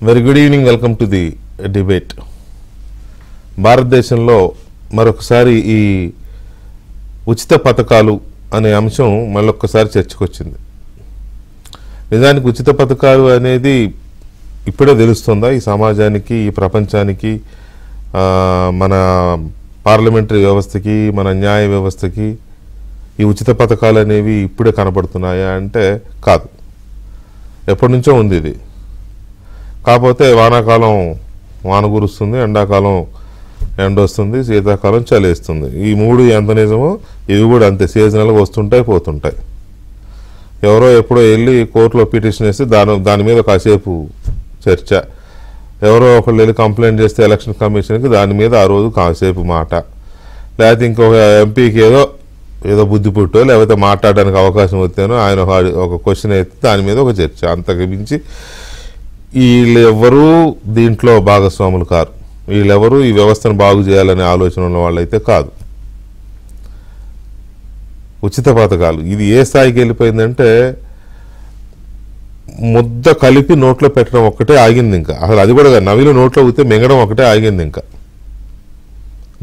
Very good evening. Welcome to the debate. భారతదేశంలో మరొకసారి ఈ ఉచిత పథకాలు అనే అంశం మళ్ళొక్కసారి చర్చకు వచ్చింది. నిజానికి ఉచిత పథకాలు అనేది ఇప్పుడే తెలుస్తుందా ఈ సమాజానికి, ఈ ప్రపంచానికి, మన పార్లమెంటరీ వ్యవస్థకి, మన న్యాయ వ్యవస్థకి ఈ ఉచిత పథకాలు అనేవి ఇప్పుడే కనబడుతున్నాయా అంటే కాదు, ఎప్పటి నుంచో ఉంది ఇది. కాకపోతే వానాకాలం వాన కురుస్తుంది, ఎండాకాలం ఎండ వస్తుంది, శీతాకాలం చలి వేస్తుంది. ఈ మూడు ఎంత నిజమో ఇవి కూడా అంతే, సీజనల్గా వస్తుంటాయి పోతుంటాయి. ఎవరో ఎప్పుడో వెళ్ళి కోర్టులో పిటిషన్ వేస్తే దాని మీద కాసేపు చర్చ, ఎవరో ఒకళ్ళు వెళ్ళి కంప్లైంట్ చేస్తే ఎలక్షన్ కమిషన్కి దాని మీద ఆ రోజు కాసేపు మాట, లేకపోతే ఇంకొక ఎంపీకి ఏదో బుద్ధి పుట్టో లేకపోతే మాట్లాడడానికి అవకాశం వస్తేనో ఆయన ఒక క్వశ్చన్ అయితే దాని మీద ఒక చర్చ. అంతకు మించి వీళ్ళెవరూ దీంట్లో భాగస్వాములు కారు, వీళ్ళెవరూ ఈ వ్యవస్థను బాగు చేయాలనే ఆలోచన ఉన్న వాళ్ళైతే కాదు. ఉచిత పథకాలు ఇది ఏ స్థాయికి వెళ్ళిపోయిందంటే ముద్ద కలిపి నోట్లో పెట్టడం ఒక్కటే ఆగింది. ఇంకా అసలు అది కూడా నవిలు నోట్లో ఊతే మింగడం ఒకటే ఆగింది. ఇంకా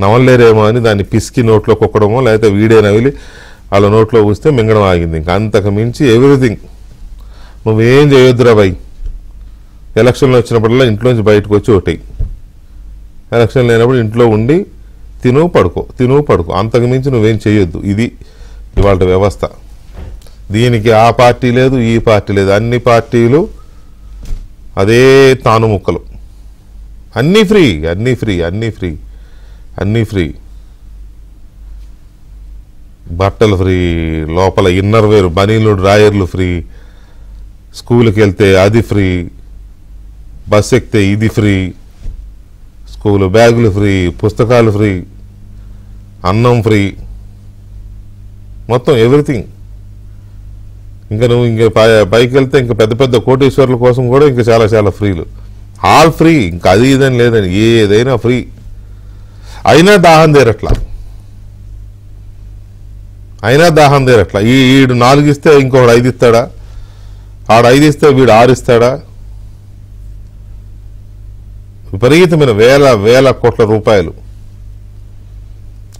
నవలేరేమో అని దాన్ని పిసికి నోట్లో కుక్కడమో లేకపోతే వీడే నవిలి వాళ్ళ నోట్లో ఊస్తే మింగడం ఆగింది. ఇంకా అంతకు మించి ఎవ్రీథింగ్ నువ్వేం చేయొద్దురా భయ్. ఎలక్షన్లు వచ్చినప్పుడల్లా ఇంట్లోంచి బయటకు వచ్చి ఓటేయి, ఎలక్షన్ లేనప్పుడు ఇంట్లో ఉండి తిను పడుకో, అంతకు మించి నువ్వేం చేయొద్దు. ఇది ఇవాళ వ్యవస్థ. దీనికి ఆ పార్టీ లేదు, ఈ పార్టీ లేదు, అన్ని పార్టీలు అదే తాను ముక్కలు. అన్నీ ఫ్రీ, బట్టలు ఫ్రీ, లోపల ఇన్నర్ వేర్ బనీలు డ్రాయర్లు ఫ్రీ, స్కూల్కి వెళ్తే అది ఫ్రీ, బస్ ఎక్కితే ఇది ఫ్రీ, స్కూలు బ్యాగులు ఫ్రీ, పుస్తకాలు ఫ్రీ, అన్నం ఫ్రీ, మొత్తం ఎవ్రీథింగ్. ఇంకా నువ్వు పైకి వెళ్తే ఇంకా పెద్ద పెద్ద కోటీశ్వర్ల కోసం కూడా ఇంకా చాలా చాలా ఫ్రీలు, ఆల్ ఫ్రీ. ఇంకా అది ఇదని లేదని ఏదైనా ఫ్రీ. అయినా దాహం తీరట్లా. ఈడు 4 ఇస్తే ఇంకొకడు 5 ఇస్తాడా, ఆడు 5 ఇస్తే వీడు 6 ఇస్తాడా? విపరీతమైన వేల కోట్ల రూపాయలు.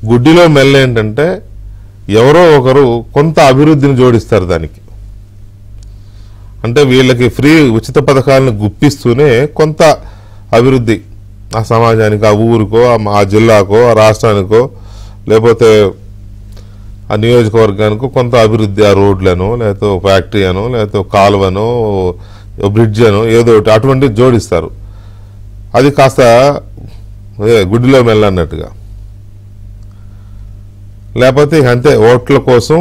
గుడ్డిలో మెల్ల ఏంటంటే ఎవరో ఒకరు కొంత అభివృద్ధిని జోడిస్తారు దానికి. అంటే వీళ్ళకి ఫ్రీ ఉచిత పథకాలను గుప్పిస్తూనే కొంత అభివృద్ధి ఆ సమాజానికి, ఆ ఊరికో, ఆ జిల్లాకో, ఆ రాష్ట్రానికో, లేకపోతే ఆ నియోజకవర్గానికో కొంత అభివృద్ధి, ఆ రోడ్లను, లేకపోతే ఫ్యాక్టరీ అనో, లేకపోతే కాలువనో, బ్రిడ్జ్ అనో ఏదో ఒకటి అటువంటివి జోడిస్తారు. అది కాస్త గుడ్డిలో మెల్లన్నట్టుగా. లేకపోతే అంతే, ఓట్ల కోసం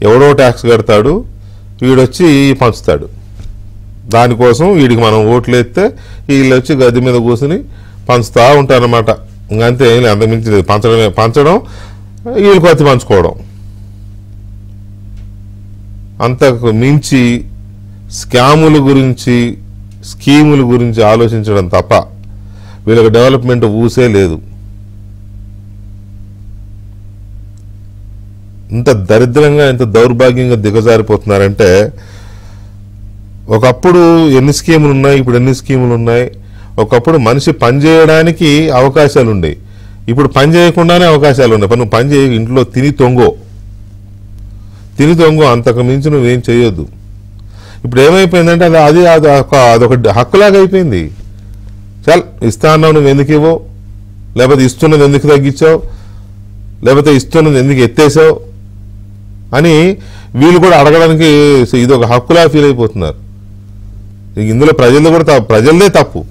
ఎవడో ట్యాక్స్ కడతాడు, వీడొచ్చి పంచుతాడు. దానికోసం వీడికి మనం ఓట్లు వేస్తే వీళ్ళు వచ్చి గద్దె మీద కూర్చుని పంచుతూ ఉంటారన్నమాట. ఇంకంతే, అంతకుమించి లేదు. పంచడం వీళ్ళు కొత్త పంచుకోవడం. అంతకు మించి స్కాముల గురించి, స్కీముల గురించి ఆలోచించడం తప్ప వీళ్ళకి డెవలప్మెంట్ ఊసే లేదు. ఇంత దరిద్రంగా, ఇంత దౌర్భాగ్యంగా దిగజారిపోతున్నారంటే, ఒకప్పుడు ఎన్ని స్కీములు ఉన్నాయి, ఇప్పుడు ఎన్ని స్కీములు ఉన్నాయి. ఒకప్పుడు మనిషి పని చేయడానికి అవకాశాలు ఉండేవి, ఇప్పుడు పని చేయకుండానే అవకాశాలు ఉన్నాయి. నువ్వు పని చేయ, ఇంట్లో తిని తొంగో, అంతకు మించి నువ్వేం చేయొద్దు. ఇప్పుడు ఏమైపోయిందంటే అదొక హక్కులాగా అయిపోయింది. చాలు, ఇస్తా అన్నావు, నువ్వు ఎందుకు ఇవ్వవు, లేకపోతే ఇస్తున్నది ఎందుకు తగ్గించావు, లేకపోతే ఇస్తున్నది ఎందుకు ఎత్తేసావు అని వీళ్ళు కూడా అడగడానికి ఇది ఒక హక్కులా ఫీల్ అయిపోతున్నారు. ఇందులో ప్రజలదే తప్పు.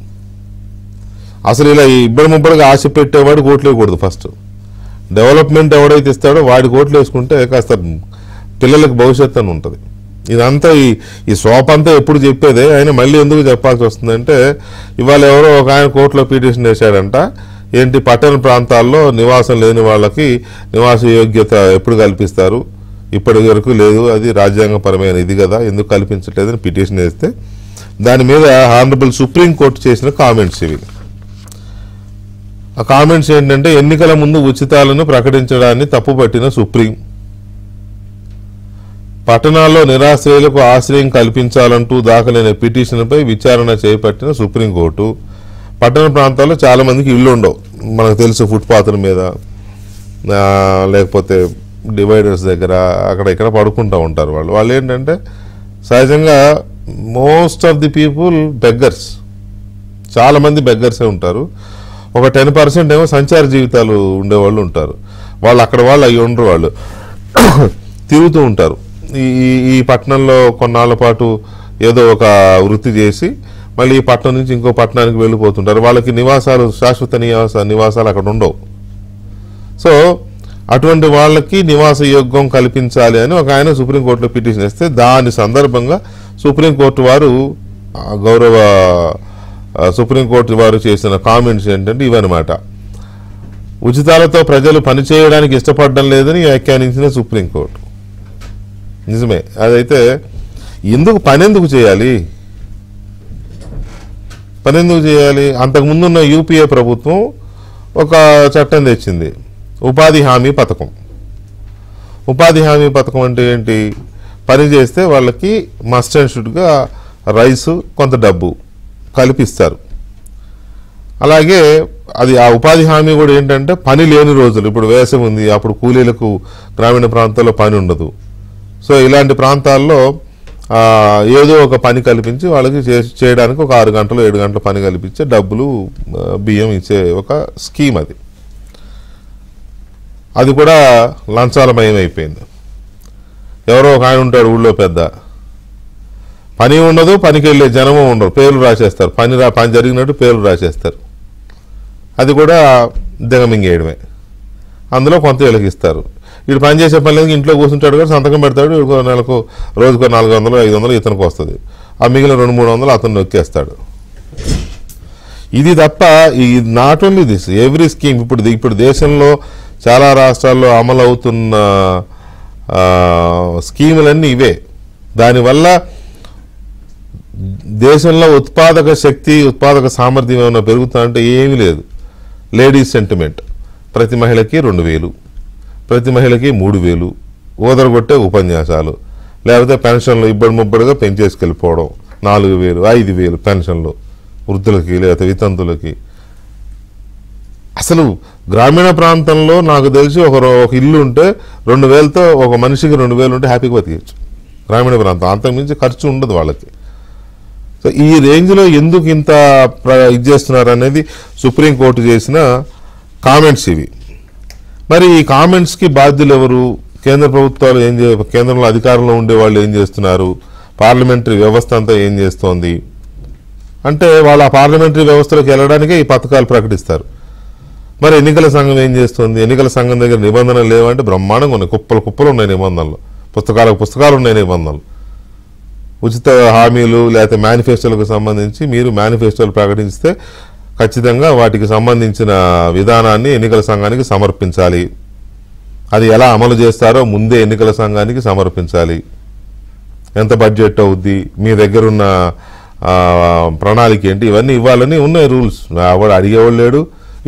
అసలు ఇలా ఇబ్బడి ముబ్బడిగా ఆశ పెట్టేవాడు ఓట్లు వేయకూడదు. ఫస్ట్ డెవలప్మెంట్ ఎవడైతే ఇస్తాడో వాడికి ఓట్లు వేసుకుంటే కాస్త పిల్లలకు భవిష్యత్తు అని ఉంటుంది. ఇదంతా ఈ సోపంతా ఎప్పుడు చెప్పేదే, ఆయన మళ్ళీ ఎందుకు చెప్పాల్సి వస్తుందంటే, ఇవాళ ఎవరో ఒక ఆయన కోర్టులో పిటిషన్ వేశాడంట. ఏంటి, పట్టణ ప్రాంతాల్లో నివాసం లేని వాళ్ళకి నివాస యోగ్యత ఎప్పుడు కల్పిస్తారు, ఇప్పటి వరకు లేదు, అది రాజ్యాంగపరమైన ఇది కదా, ఎందుకు కల్పించట్లేదని పిటిషన్ వేస్తే దాని మీద హానరబుల్ సుప్రీంకోర్టు చేసిన కామెంట్స్ ఇవి. ఆ కామెంట్స్ ఏంటంటే, ఎన్నికల ముందు ఉచితాలను ప్రకటించడాన్ని తప్పుపట్టిన సుప్రీం, పట్టణాల్లో నిరాశ్రయులకు ఆశ్రయం కల్పించాలంటూ దాఖలైన పిటిషన్పై విచారణ చేపట్టిన సుప్రీంకోర్టు. పట్టణ ప్రాంతాల్లో చాలా మందికి ఇళ్ళు ఉండవు, మనకు తెలుసు. ఫుట్పాత్ల మీద లేకపోతే డివైడర్స్ దగ్గర అక్కడ ఇక్కడ పడుకుంటూ ఉంటారు. వాళ్ళు ఏంటంటే సహజంగా most of the people beggars, చాలామంది బెగ్గర్సే ఉంటారు. ఒక 10% ఏమో సంచార జీవితాలు ఉండేవాళ్ళు ఉంటారు. వాళ్ళు అక్కడ వాళ్ళు అవి ఉండరు, వాళ్ళు తిరుగుతూ ఉంటారు. ఈ పట్టణంలో కొన్నాళ్ళ పాటు ఏదో ఒక వృత్తి చేసి మళ్ళీ ఈ పట్టణం నుంచి ఇంకో పట్టణానికి వెళ్ళిపోతుంటారు. వాళ్ళకి నివాసాలు, శాశ్వత నివాసాలు అక్కడ ఉండవు. సో అటువంటి వాళ్ళకి నివాస యోగ్యం కల్పించాలి అని ఒక ఆయన సుప్రీంకోర్టులో పిటిషన్ ఇస్తే దాని సందర్భంగా సుప్రీంకోర్టు వారు గౌరవ సుప్రీంకోర్టు వారు చేసిన కామెంట్స్ ఏంటంటే ఇవన్నమాట. ఉచితాలతో ప్రజలు పనిచేయడానికి ఇష్టపడడం లేదని వ్యాఖ్యానించిన సుప్రీంకోర్టు. నిజమే, అదైతే పని ఎందుకు చేయాలి? అంతకుముందున్న యూపీఏ ప్రభుత్వం ఒక చట్టం తెచ్చింది, ఉపాధి హామీ పథకం. ఉపాధి హామీ పథకం అంటే ఏంటి? పని చేస్తే వాళ్ళకి మస్ట్ అండ్ షుడ్గా రైసు, కొంత డబ్బు కల్పిస్తారు. అలాగే అది ఆ ఉపాధి హామీ కూడా ఏంటంటే పని లేని రోజులు, ఇప్పుడు వేసవి ఉంది, అప్పుడు కూలీలకు గ్రామీణ ప్రాంతాల్లో పని ఉండదు. సో ఇలాంటి ప్రాంతాల్లో ఏదో ఒక పని కల్పించి వాళ్ళకి చేయడానికి ఒక 6 గంటలు 7 గంటల పని కల్పించే డబ్బులు, బియ్యం ఇచ్చే ఒక స్కీమ్ అది. అది కూడా లంచాలమయం అయిపోయింది. ఎవరో ఒక ఆయన ఉంటాడు ఊళ్ళో పెద్ద, పని ఉండదు, పనికి వెళ్ళే జనము ఉండరు, పేర్లు రాసేస్తారు, పని జరిగినట్టు పేర్లు రాసేస్తారు. అది కూడా దిగమింగేయడమే. అందులో కొంత వెలిగిస్తారు. వీడు పని చేసే పని లేదు, ఇంట్లో కూర్చుంటాడు కూడా, సంతకం పెడతాడు, నెలకు రోజుకో 400 500 ఇతనికి వస్తుంది. ఆ మిగిలిన 200 300 అతను నొక్కేస్తాడు. ఇది తప్ప ఈ not only this, every scheme ఇప్పుడు దేశంలో చాలా రాష్ట్రాల్లో అమలు అవుతున్న స్కీములన్నీ ఇవే. దానివల్ల దేశంలో ఉత్పాదక శక్తి, ఉత్పాదక సామర్థ్యం ఏమైనా పెరుగుతుందంటే ఏమీ లేదు. లేడీస్ సెంటిమెంట్, ప్రతి మహిళకి 2000, ప్రతి మహిళకి 3000, ఓదరగొట్టే ఉపన్యాసాలు, లేకపోతే పెన్షన్లు ముబ్బడిగా పెంచేసుకెళ్ళిపోవడం, 4000 5000 పెన్షన్లు వృద్ధులకి లేకపోతే వితంతులకి. అసలు గ్రామీణ ప్రాంతంలో నాకు తెలిసి ఒక ఇల్లు ఉంటే 2000తో ఒక మనిషికి 2000 ఉంటే హ్యాపీగా బతికేయచ్చు గ్రామీణ ప్రాంతం. అంతకుమించి ఖర్చు ఉండదు వాళ్ళకి. సో ఈ రేంజ్లో ఎందుకు ఇంత ఇది చేస్తున్నారు అనేది సుప్రీంకోర్టు చేసిన కామెంట్స్ ఇవి. మరి ఈ కామెంట్స్కి బాధ్యులు ఎవరు? కేంద్ర ప్రభుత్వాలు కేంద్రంలో అధికారంలో ఉండే వాళ్ళు ఏం చేస్తున్నారు? పార్లమెంటరీ వ్యవస్థ అంతా ఏం చేస్తోంది అంటే వాళ్ళు ఆ పార్లమెంటరీ వ్యవస్థలోకి వెళ్ళడానికే ఈ పథకాలు ప్రకటిస్తారు. మరి ఎన్నికల సంఘం ఏం చేస్తుంది? ఎన్నికల సంఘం దగ్గర నిబంధనలు లేవంటే బ్రహ్మాండంగా ఉన్నాయి, కుప్పలు ఉన్నాయి నిబంధనలు, పుస్తకాలు ఉన్నాయి నిబంధనలు. ఉచిత హామీలు లేకపోతే మేనిఫెస్టోలకు సంబంధించి మీరు మేనిఫెస్టోలు ప్రకటిస్తే ఖచ్చితంగా వాటికి సంబంధించిన విధానాన్ని ఎన్నికల సంఘానికి సమర్పించాలి. అది ఎలా అమలు చేస్తారో ముందే ఎన్నికల సంఘానికి సమర్పించాలి. ఎంత బడ్జెట్ అవుద్ది, మీ దగ్గర ఉన్న ప్రణాళిక ఏంటి, ఇవన్నీ ఇవ్వాలని ఉన్నాయి రూల్స్. వాడు అడిగేవాళ్ళు లేడు,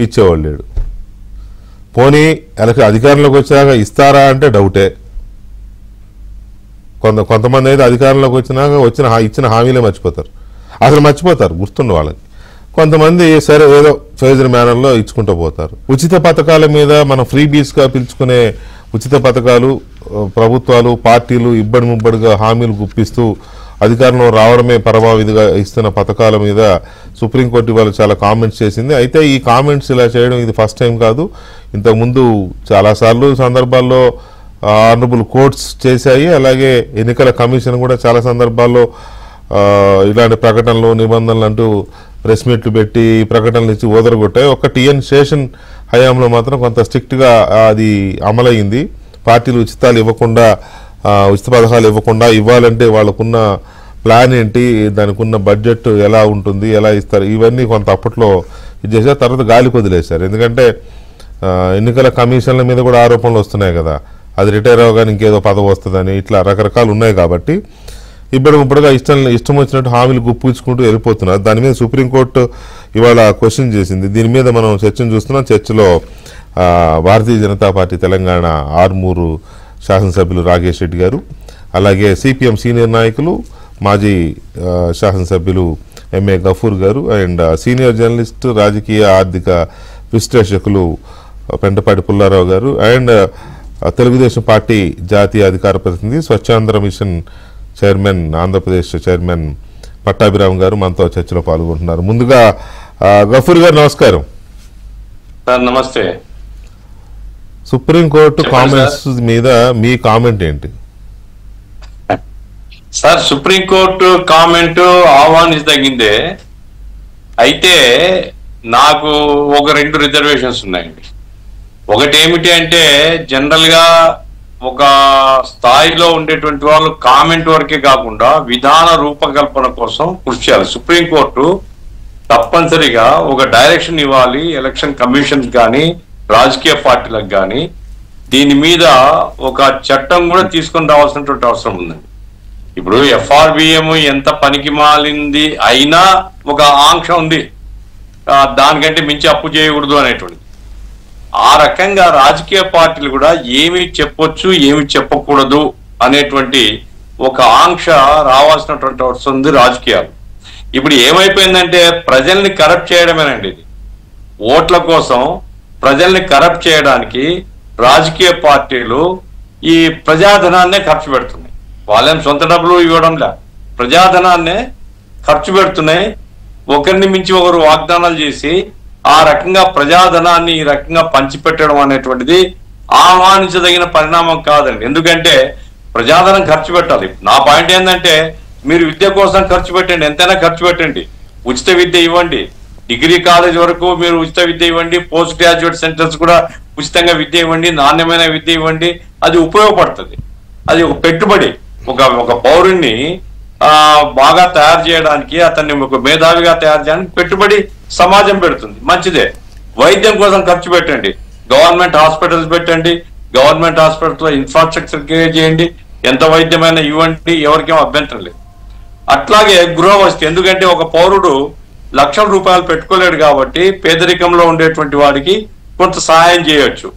ఇచ్చేవాళ్ళు లేడు. పోనీ అధికారంలోకి వచ్చాక ఇస్తారా అంటే డౌటే. కొంతమంది అయితే అధికారంలోకి వచ్చినాక ఇచ్చిన హామీలే మర్చిపోతారు, అసలు మర్చిపోతారు, గుర్తుండ వాళ్ళకి. కొంతమంది సరే ఏదో ఫేజ్డ్ మేనర్లో ఇచ్చుకుంటూ పోతారు. ఉచిత పథకాల మీద మనం ఫ్రీ బీస్గా పిలుచుకునే ఉచిత పథకాలు ప్రభుత్వాలు, పార్టీలు ముబ్బడిగా హామీలు గుప్పిస్తూ అధికారంలో రావడమే పరమావిధిగా ఇస్తున్న పథకాల మీద సుప్రీంకోర్టు ఇవాళ చాలా కామెంట్స్ చేసింది. అయితే ఈ కామెంట్స్ ఇలా చేయడం ఇది ఫస్ట్ టైం కాదు. ఇంతకుముందు చాలాసార్లు సందర్భాల్లో ఆనరబుల్ కోర్ట్స్ చేశాయి. అలాగే ఎన్నికల కమిషన్ కూడా చాలా సందర్భాల్లో ఇలాంటి ప్రకటనలు, నిబంధనలు అంటూ ప్రెస్ మీట్లు పెట్టి ప్రకటనలు ఇచ్చి ఓదరగొట్టాయి. ఒక టిఎన్ శేషన్ హయాంలో మాత్రం కొంత స్ట్రిక్ట్గా అది అమలైంది. పార్టీలు ఉచితాలు ఇవ్వకుండా, ఉచిత పథకాలు ఇవ్వకుండా, ఇవ్వాలంటే వాళ్ళకున్న ప్లాన్ ఏంటి, దానికి ఉన్న బడ్జెట్ ఎలా ఉంటుంది, ఎలా ఇస్తారు, ఇవన్నీ కొంత అప్పట్లో ఇది చేశారు. తర్వాత గాలికి వదిలేశారు. ఎందుకంటే ఎన్నికల కమిషన్ల మీద కూడా ఆరోపణలు వస్తున్నాయి కదా, అది రిటైర్ అవ్వగానే ఇంకేదో పదవి వస్తుందని, ఇట్లా రకరకాలు ఉన్నాయి. కాబట్టి ఇప్పుడుగా ఇష్టం వచ్చినట్టు హామీలు గుప్పించుకుంటూ వెళ్ళిపోతున్నారు. దాని మీద సుప్రీంకోర్టు ఇవాళ క్వశ్చన్ చేసింది. దీని మీద మనం చర్చను చూస్తున్నాం. చర్చలో భారతీయ జనతా పార్టీ తెలంగాణ ఆర్మూరు శాసనసభ్యులు రాకేష్ రెడ్డి గారు, అలాగే సిపిఎం సీనియర్ నాయకులు మాజీ శాసనసభ్యులు ఎంఏ గఫూర్ గారు అండ్ సీనియర్ జర్నలిస్ట్ రాజకీయ ఆర్థిక విశ్లేషకులు పెంటపాటి పుల్లారావు గారు అండ్ తెలుగుదేశం పార్టీ జాతీయ అధికార ప్రతినిధి Swachhandhra machine chairman Andhra Pradesh chairman Pattabhiram గారు మనతో చర్చలో పాల్గొంటున్నారు. ముందుగా గఫూర్ గారు నమస్కారం. నమస్తే. సుప్రీంకోర్టు కామెంట్స్ మీద మీ కామెంట్ ఏంటి సార్? సుప్రీంకోర్టు కామెంట్ ఆహ్వానించదగిందే. అయితే నాకు ఒక 2 రిజర్వేషన్స్ ఉన్నాయండి. ఒకటి ఏమిటి అంటే జనరల్ గా ఒక స్థాయిలో ఉండేటువంటి వాళ్ళు కామెంట్ వరకే కాకుండా విధాన రూపకల్పన కోసం కృషి చేయాలి. సుప్రీంకోర్టు తప్పనిసరిగా ఒక డైరెక్షన్ ఇవ్వాలి ఎలక్షన్ కమిషన్ కానీ రాజకీయ పార్టీలకు కానీ. దీని మీద ఒక చట్టం కూడా తీసుకొని రావాల్సినటువంటి అవసరం ఉందండి. ఇప్పుడు FRBM ఎంత పనికి మాలింది అయినా ఒక ఆంక్ష ఉంది, దానికంటే మించి అప్పు చేయకూడదు అనేటువంటిది. ఆ రకంగా రాజకీయ పార్టీలు కూడా ఏమి చెప్పొచ్చు ఏమి చెప్పకూడదు అనేటువంటి ఒక ఆంక్ష రావాల్సినటువంటి అవసరం ఉంది రాజకీయాలు. ఇప్పుడు ఏమైపోయిందంటే ప్రజల్ని కరప్ట్ చేయడమేనండి. ఇది ఓట్ల కోసం ప్రజల్ని కరప్ట్ చేయడానికి రాజకీయ పార్టీలు ఈ ప్రజాధనాన్నే ఖర్చు పెడుతున్నాయి. వాళ్ళేం సొంత డబ్బులు ఇవ్వడంలే, ప్రజాధనాన్నే ఖర్చు పెడుతున్నాయి. ఒకరిని మించి ఒకరు వాగ్దానాలు చేసి ఆ రకంగా ప్రజాధనాన్ని ఈ రకంగా పంచిపెట్టడం అనేటువంటిది ఆహ్వానించదగిన పరిణామం కాదండి. ఎందుకంటే ప్రజాధనం ఖర్చు పెట్టాలి. నా పాయింట్ ఏంటంటే మీరు విద్య కోసం ఖర్చు పెట్టండి, ఎంతైనా ఖర్చు పెట్టండి, ఉచిత విద్య ఇవ్వండి, డిగ్రీ కాలేజ్ వరకు మీరు ఉచిత విద్య ఇవ్వండి, పోస్ట్ గ్రాడ్యుయేట్ సెంటర్స్ కూడా ఉచితంగా విద్య ఇవ్వండి, నాణ్యమైన విద్య ఇవ్వండి. అది ఉపయోగపడుతుంది. అది ఒక పెట్టుబడి. ఒక పౌరుణ్ణి బాగా తయారు చేయడానికి, అతన్ని ఒక మేధావిగా తయారు చేయడానికి పెట్టుబడి సమాజం పెడుతుంది, మంచిదే. వైద్యం కోసం ఖర్చు పెట్టండి, గవర్నమెంట్ హాస్పిటల్స్ పెట్టండి, గవర్నమెంట్ హాస్పిటల్లో ఇన్ఫ్రాస్ట్రక్చర్ క్రియేట్ చేయండి, ఎంత వైద్యమైనా ఇవ్వండి, ఎవరికేం అభ్యంతరం లేదు. అట్లాగే గృహవసతి. ఎందుకంటే ఒక పౌరుడు లక్షల రూపాయలు పెట్టుకోలేడు కాబట్టి పేదరికంలో ఉండేటువంటి వాడికి కొంత సహాయం చేయొచ్చు.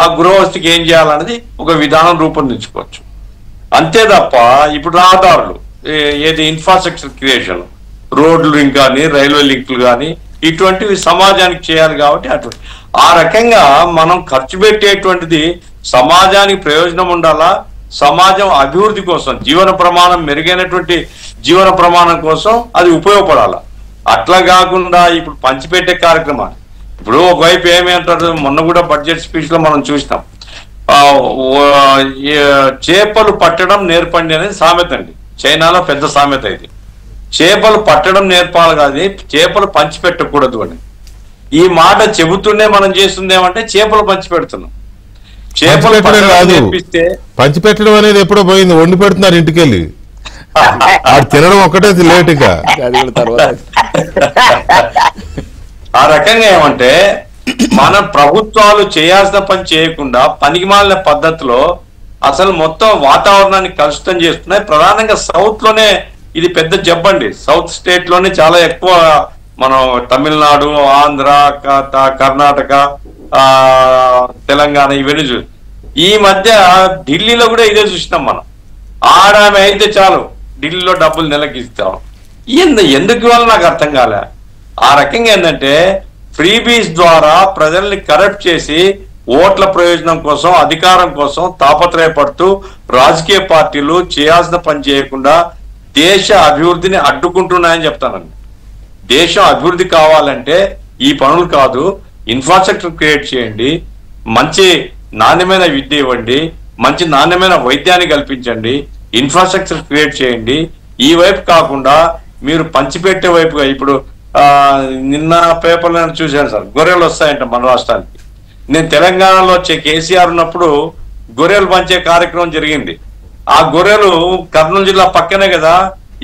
ఆ గృహవసతికి ఏం చేయాలన్నది ఒక విధానం రూపొందించుకోవచ్చు. అంతే తప్ప ఇప్పుడు రహదారులు, ఏది ఇన్ఫ్రాస్ట్రక్చర్ క్రియేషన్, రోడ్లు లింక్ కానీ రైల్వే లింకులు కానీ ఇటువంటివి సమాజానికి చేయాలి కాబట్టి అటువంటి ఆ రకంగా మనం ఖర్చు పెట్టేటువంటిది సమాజానికి ప్రయోజనం ఉండాలా, సమాజం అభివృద్ధి కోసం, జీవన ప్రమాణం మెరుగైనటువంటి జీవన ప్రమాణం కోసం అది ఉపయోగపడాలా. అట్లా కాకుండా ఇప్పుడు పంచిపెట్టే కార్యక్రమాలు. ఇప్పుడు ఒకవైపు ఏమి అంటారు, మొన్న కూడా బడ్జెట్ స్పీచ్ లో మనం చూసినాం, చేపలు పట్టడం నేర్పండి అనేది సామెత అండి. చైనాలో పెద్ద సామెత ఇది. చేపలు పట్టడం నేర్పాలి కాదు, చేపలు పంచి పెట్టకూడదు అని. ఈ మాట చెబుతూనే మనం చేస్తుందేమంటే చేపలు పంచి పెడుతున్నాం. చేపలు నేర్పిస్తే పంచి పెట్టడం అనేది ఎప్పుడో పోయింది, వండి పెడుతున్నారు ఇంటికెళ్ళి. తినడం ఒక్కటే లేటుగా. ఆ రకంగా ఏమంటే మన ప్రభుత్వాలు చేయాల్సిన పని చేయకుండా పనికిమాలిన పద్ధతిలో అసలు మొత్తం వాతావరణాన్ని కలుషితం చేస్తున్నాయి. ప్రధానంగా సౌత్ లోనే ఇది పెద్ద జబ్బండి. సౌత్ స్టేట్ లోనే చాలా ఎక్కువ. మనం తమిళనాడు, ఆంధ్ర, కర్ణాటక, తెలంగాణ ఇవన్నీ ఈ మధ్య ఢిల్లీలో కూడా ఇదే చూసినాం మనం. ఆడామె అయితే చాలు ఢిల్లీలో డబ్బులు నెలకి ఇస్తాం. ఎందుకు ఇవ్వాలి నాకు అర్థం కాలే. ఆ రకంగా ఏంటంటే ఫ్రీబీస్ ద్వారా ప్రజల్ని కరప్ట్ చేసి ఓట్ల ప్రయోజనం కోసం, అధికారం కోసం తాపత్రయపడుతూ రాజకీయ పార్టీలు చేయాల్సిన పని చేయకుండా దేశ అభివృద్ధిని అడ్డుకుంటున్నాయని చెప్తానండి. దేశం అభివృద్ధి కావాలంటే ఈ పనులు కాదు, ఇన్ఫ్రాస్ట్రక్చర్ క్రియేట్ చేయండి, మంచి నాణ్యమైన విద్య ఇవ్వండి, మంచి నాణ్యమైన వైద్యాన్ని కల్పించండి, ఇన్ఫ్రాస్ట్రక్చర్ క్రియేట్ చేయండి. ఈ వైపు కాకుండా మీరు పంచిపెట్టే వైపుగా. ఇప్పుడు నిన్న పేపర్లో చూశాను సార్, గొర్రెలు వస్తాయంట మన రాష్ట్రానికి. నేను తెలంగాణలో వచ్చే కేసీఆర్ ఉన్నప్పుడు గొర్రెలు పంచే కార్యక్రమం జరిగింది. ఆ గొర్రెలు కర్నూలు జిల్లా పక్కనే కదా,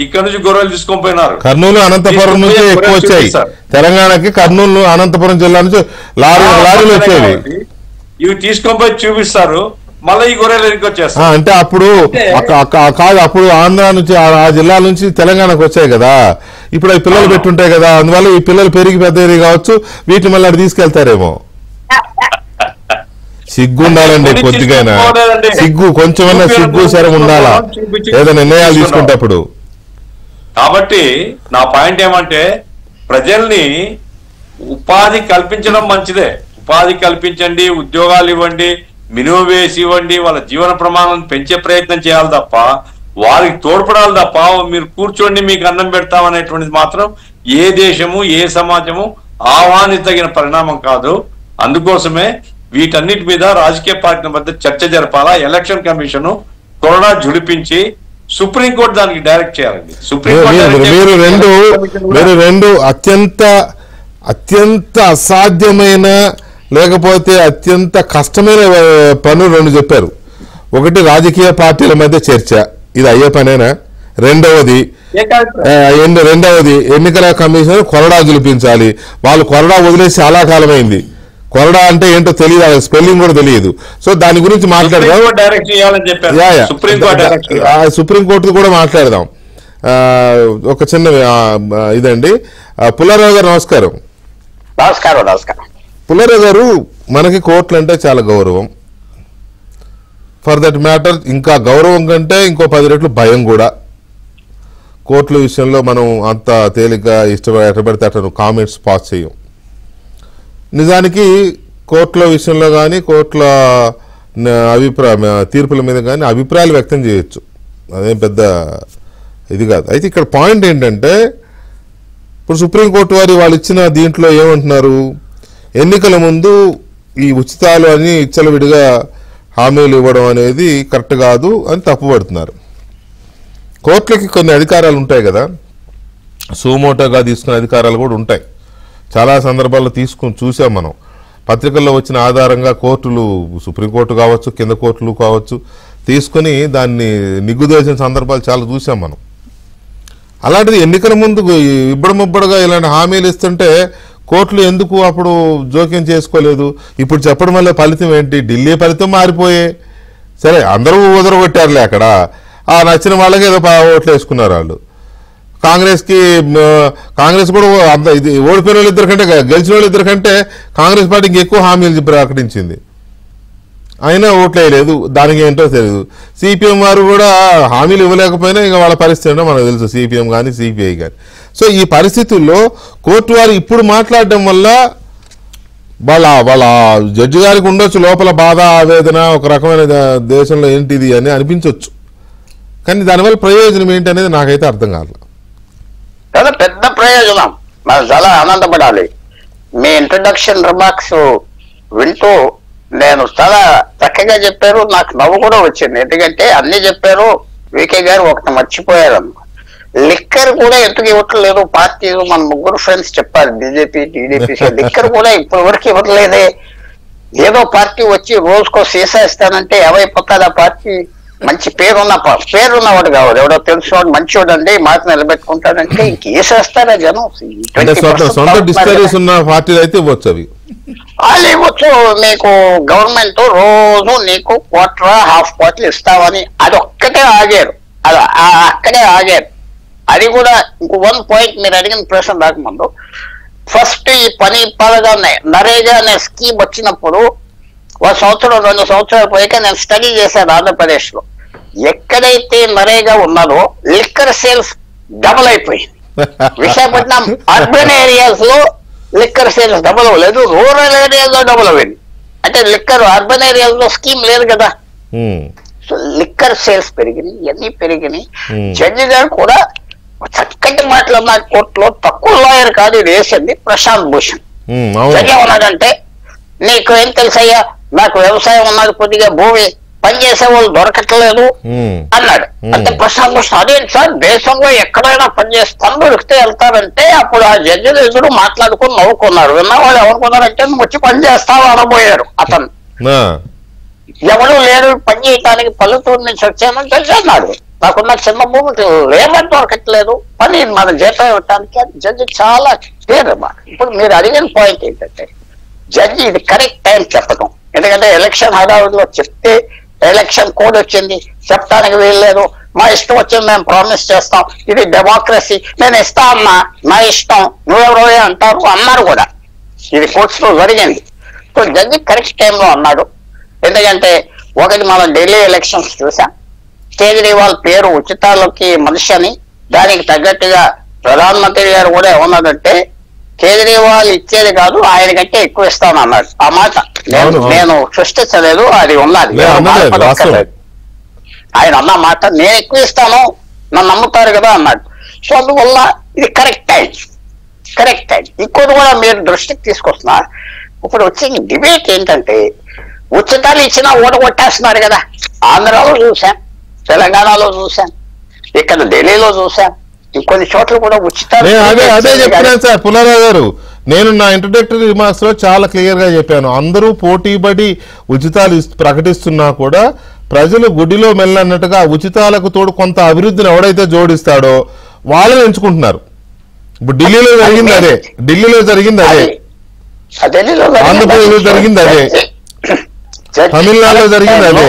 ఇక్కడ నుంచి గొర్రెలు తీసుకొని పోయినారు. కర్నూలు అనంతపురం నుంచి ఎక్కువ వచ్చాయి తెలంగాణకి. కర్నూలు అనంతపురం జిల్లా నుంచి లారీలు వచ్చేవి. ఇవి తీసుకొని పోయి చూపిస్తారు, మళ్ళీ ఈ గొర్రెలు ఎనికి వచ్చేస్తారు. అంటే అప్పుడు కాదు, అప్పుడు ఆంధ్ర నుంచి ఆ జిల్లా నుంచి తెలంగాణకు వచ్చాయి కదా. ఇప్పుడు అవి పిల్లలు పెట్టుంటాయి కదా, అందువల్ల ఈ పిల్లలు పెరిగి పెద్దది కావచ్చు, వీటిని మళ్ళీ అటు తీసుకెళ్తారేమో. సిగ్గు ఉండాలండి, కొద్దిగైనా సిగ్గు, కొంచెమన్నా సిగ్గు సరం ఉండాలా ఏదో నిర్ణయాలు తీసుకుంటప్పుడు. కాబట్టి నా పాయింట్ ఏమంటే ప్రజల్ని ఉపాధి కల్పించడం మంచిదే, ఉపాధి కల్పించండి, ఉద్యోగాలు ఇవ్వండి, మినిమం వేసి ఇవ్వండి, వాళ్ళ జీవన ప్రమాణం పెంచే ప్రయత్నం చేయాలి తప్ప, వారికి తోడ్పడాలి తప్ప మీరు కూర్చోండి మీకు అన్నం పెడతామనేటువంటిది మాత్రం ఏ దేశము ఏ సమాజము ఆహ్వానించదగిన పరిణామం కాదు. అందుకోసమే వీటన్నిటి మీద రాజకీయ పార్టీల మధ్య చర్చ జరపాలా. ఎలక్షన్ కమిషన్ త్వరగా జుడిపించి సుప్రీంకోర్టు దానికి డైరెక్ట్ చేయాలండి. మీరు రెండు అత్యంత అసాధ్యమైన లేకపోతే అత్యంత కష్టమైన పనులు రెండు చెప్పారు. ఒకటి రాజకీయ పార్టీల మధ్య చర్చ, ఇది అయ్యే పనేనా? రెండవది ఎన్నికల కమిషన్ కొరడా జులిపించాలి. వాళ్ళు కొరడా వదిలేసి చాలా కాలమైంది. కొరడా అంటే ఏంటో తెలియదు, స్పెల్లింగ్ కూడా తెలియదు. సో దాని గురించి మాట్లాడదాం, సుప్రీంకోర్టు కూడా మాట్లాడదాం. ఒక చిన్న ఇదండి. పుల్లారావు గారు నమస్కారం. నమస్కారం. పుల్లారావు గారు, మనకి కోర్టులు అంటే చాలా గౌరవం. ఫర్ దట్ మ్యాటర్ ఇంకా గౌరవం కంటే ఇంకో 10 రెట్లు భయం కూడా. కోర్టుల విషయంలో మనం అంత తేలిగ్గా ఎట్టబడితే అట్లా కామెంట్స్ పాస్ చేయం. నిజానికి కోర్టుల విషయంలో కానీ కోర్టుల తీర్పుల మీద కానీ అభిప్రాయాలు వ్యక్తం చేయొచ్చు, అదేం పెద్ద ఇది కాదు. అయితే ఇక్కడ పాయింట్ ఏంటంటే, ఇప్పుడు సుప్రీంకోర్టు వారి వాళ్ళు ఇచ్చిన దీంట్లో ఏమంటున్నారు, ఎన్నికల ముందు ఈ ఉచితాలు అని ఇచ్చలవిడిగా హామీలు ఇవ్వడం అనేది కరెక్ట్ కాదు అని తప్పుపడుతున్నారు. కోర్టులకి కొన్ని అధికారాలు ఉంటాయి కదా, సుమోటోగా తీసుకునే అధికారాలు కూడా ఉంటాయి. చాలా సందర్భాల్లో చూసాం మనం. పత్రికల్లో వచ్చిన ఆధారంగా కోర్టులు, సుప్రీంకోర్టు కావచ్చు, కింద కోర్టులు కావచ్చు, తీసుకుని దాన్ని నిగ్గుదేసిన సందర్భాలు చాలా చూసాం మనం. అలాంటిది ఎన్నికల ముందు ఇబ్బడముబ్బడగా ఇలాంటి హామీలు ఇస్తుంటే కోర్టులు ఎందుకు అప్పుడు జోక్యం చేసుకోలేదు? ఇప్పుడు చెప్పడం వల్ల ఫలితం ఏంటి? ఢిల్లీ ఫలితం మారిపోయే. సరే, అందరూ వదరగొట్టారులే అక్కడ, నచ్చిన వాళ్ళకి ఏదో ఓట్లు వేసుకున్నారు వాళ్ళు. కాంగ్రెస్ కూడా ఇది ఓడిపోయిన వాళ్ళు ఇద్దరు కంటే, గెలిచిన వాళ్ళు ఇద్దరు కంటే కాంగ్రెస్ పార్టీకి ఎక్కువ హామీలు ప్రకటించింది, అయినా ఓట్లు వేయలేదు. దానికి ఏంటో తెలియదు. సిపిఎం వారు కూడా హామీలు ఇవ్వలేకపోయినా ఇక వాళ్ళ పరిస్థితి ఏంటో మనకు తెలుసు, సిపిఎం కానీ సిపిఐ కానీ. సో ఈ పరిస్థితుల్లో కోర్టు వారు ఇప్పుడు మాట్లాడడం వల్ల వాళ్ళ జడ్జి గారికి ఉండొచ్చు లోపల బాధ, ఆవేదన, ఒక రకమైన దేశంలో ఏంటిది అని అనిపించవచ్చు. కానీ దానివల్ల ప్రయోజనం ఏంటి అనేది నాకైతే అర్థం కాదు. చాలా పెద్ద ప్రయోజనం, మనం చాలా ఆనందపడాలి. మీ ఇంట్రొడక్షన్ రిమార్క్స్ వింటూ నేను చాలా చక్కగా చెప్పారు, నాకు నవ్వు కూడా వచ్చింది. ఎందుకంటే అన్ని చెప్పారు, వికే గారు ఒకటి మర్చిపోయారు. లిక్కర్ కూడా ఎందుకు ఇవ్వట్లేదు పార్టీలు, మన ముగ్గురు ఫ్రెండ్స్ చెప్పారు, బీజేపీ టీడీపీ. లిక్కర్ కూడా ఇప్పటి వరకు ఇవ్వట్లేదే. ఏదో పార్టీ వచ్చి రోజుకో సీసా ఇస్తానంటే ఏమైపోతుంది ఆ పార్టీ? మంచి పేరున్నవాడు కావాలి, ఎవడో తెలిసినవాడు, మంచివాడు అండి, మాట నిలబెట్టుకుంటాడంటే ఇంకేసేస్తారా జనం? వాళ్ళు ఇవ్వచ్చు. మీకు గవర్నమెంట్ రోజు నీకు క్వార్టర్ హాఫ్ క్వార్టర్ ఇస్తామని అదొక్కటే ఆగారు, అక్కడే ఆగారు. అది కూడా ఇంకో 1 పాయింట్ మీరు అడిగిన ప్రశ్న రాకముందు, ఫస్ట్ ఈ పని పదగానే నరేగా అనే స్కీమ్ వచ్చినప్పుడు 1 సంవత్సరం 2 సంవత్సరాలు పోయాక నేను స్టడీ చేశాను ఆంధ్రప్రదేశ్ లో. ఎక్కడైతే నరేగా ఉన్నదో లిక్కర్ సేల్స్ డబుల్ అయిపోయింది. విశాఖపట్నం అర్బన్ ఏరియాస్ లో లిక్కర్ సేల్స్ డబుల్ అవ్వలేదు, రూరల్ ఏరియాస్ లో డబుల్ అవ్వింది. అంటే లిక్కర్ అర్బన్ ఏరియాస్ లో స్కీమ్ లేదు కదా, సో లిక్కర్ సేల్స్ పెరిగినాయి, ఇవన్నీ పెరిగినాయి. జడ్జి గారు కూడా చక్కటి మాట్లాడినాడు కోర్టులో. తక్కువ లాయర్ కాదు ఇది వేసింది, ప్రశాంత్ భూషణ్. జడ్జి ఉన్నాడంటే నీకు ఏం తెలుసయ్యా, నాకు వ్యవసాయం ఉన్నది, కొద్దిగా భూమి పనిచేసే వాళ్ళు దొరకట్లేదు అన్నాడు. అంటే ప్రశాంత్ భూషణ్ అదేంటి సార్, దేశంలో ఎక్కడైనా పనిచేసి పని దొరికితే వెళ్తారంటే అప్పుడు ఆ జడ్జిలు ఎదురు మాట్లాడుకుని నవ్వుకున్నారు. విన్నవాళ్ళు ఎవరుకున్నారంటే నువ్వు వచ్చి పని చేస్తావు అనబోయారు. అతను ఎవరు లేరు పని చేయడానికి, పల్లెటూరు నుంచి వచ్చానని తెలిసి అన్నాడు. నాకున్న చిన్న భూమికి లేబర్ దొరకట్లేదు, పని మన జీతం ఇవ్వటానికి. అది జడ్జి చాలా క్లియర్ అన్నమాట. ఇప్పుడు మీరు అడిగిన పాయింట్ ఏంటంటే, జడ్జి ఇది కరెక్ట్ టైం చెప్పడం. ఎందుకంటే ఎలక్షన్ హడావుడిలో చెప్తే ఎలక్షన్ కోడ్ వచ్చింది, చెప్పడానికి వీల్లేదు, మా ఇష్టం వచ్చింది మేము ప్రామిస్ చేస్తాం, ఇది డెమోక్రసీ, నేను ఇస్తా అన్నా నా ఇష్టం, నువ్వెవరో అంటారు అన్నారు కూడా. ఇది కోర్ట్స్ లో జరిగింది. సో జడ్జి కరెక్ట్ టైంలో అన్నాడు. ఎందుకంటే ఒకటి మనం ఢిల్లీ ఎలక్షన్స్ చూసాం, కేజ్రీవాల్ పేరు ఉచితాలకి మనిషి అని, దానికి తగ్గట్టుగా ప్రధానమంత్రి గారు కూడా ఏమన్నాడంటే కేజ్రీవాల్ ఇచ్చేది కాదు ఆయన కంటే ఎక్కువ ఇస్తాను అన్నాడు. ఆ మాట నేను సృష్టించలేదు, అది ఉన్నది. ఆయన అన్న మాట నేను ఎక్కువ ఇస్తాను నన్ను నమ్ముతారు కదా అన్నాడు. సో అందువల్ల ఇది కరెక్ట్ టైం. ఇంకోటి కూడా మీరు దృష్టికి తీసుకొస్తున్నారు. ఇప్పుడు వచ్చే డిబేట్ ఏంటంటే ఉచితాలు ఇచ్చినా ఓడగొట్టేస్తున్నారు కదా. ఆంధ్రాలో చూశాం, తెలంగాణలో చూశాం, ఇక్కడ ఢిల్లీలో చూశాం, ఇంకొన్ని చోట్ల కూడా ఉచితాలు. అదే చెప్పాను సార్ పుల్లారావు గారు. నేను నా ఇంట్రడక్టరీ రిమార్క్స్ లో చాలా క్లియర్ గా చెప్పాను. అందరూ పోటీపడి ఉచితాలు ప్రకటిస్తున్నా కూడా ప్రజలు గుడిలో మెల్లన్నట్టుగా ఉచితాలకు తోడు కొంత అభివృద్ధిని ఎవడైతే జోడిస్తాడో వాళ్ళని ఎంచుకుంటున్నారు. ఇప్పుడు ఢిల్లీలో జరిగింది అదే, ఆంధ్రప్రదేశ్లో జరిగింది అదే, తమిళనాడులో జరిగింది అదే.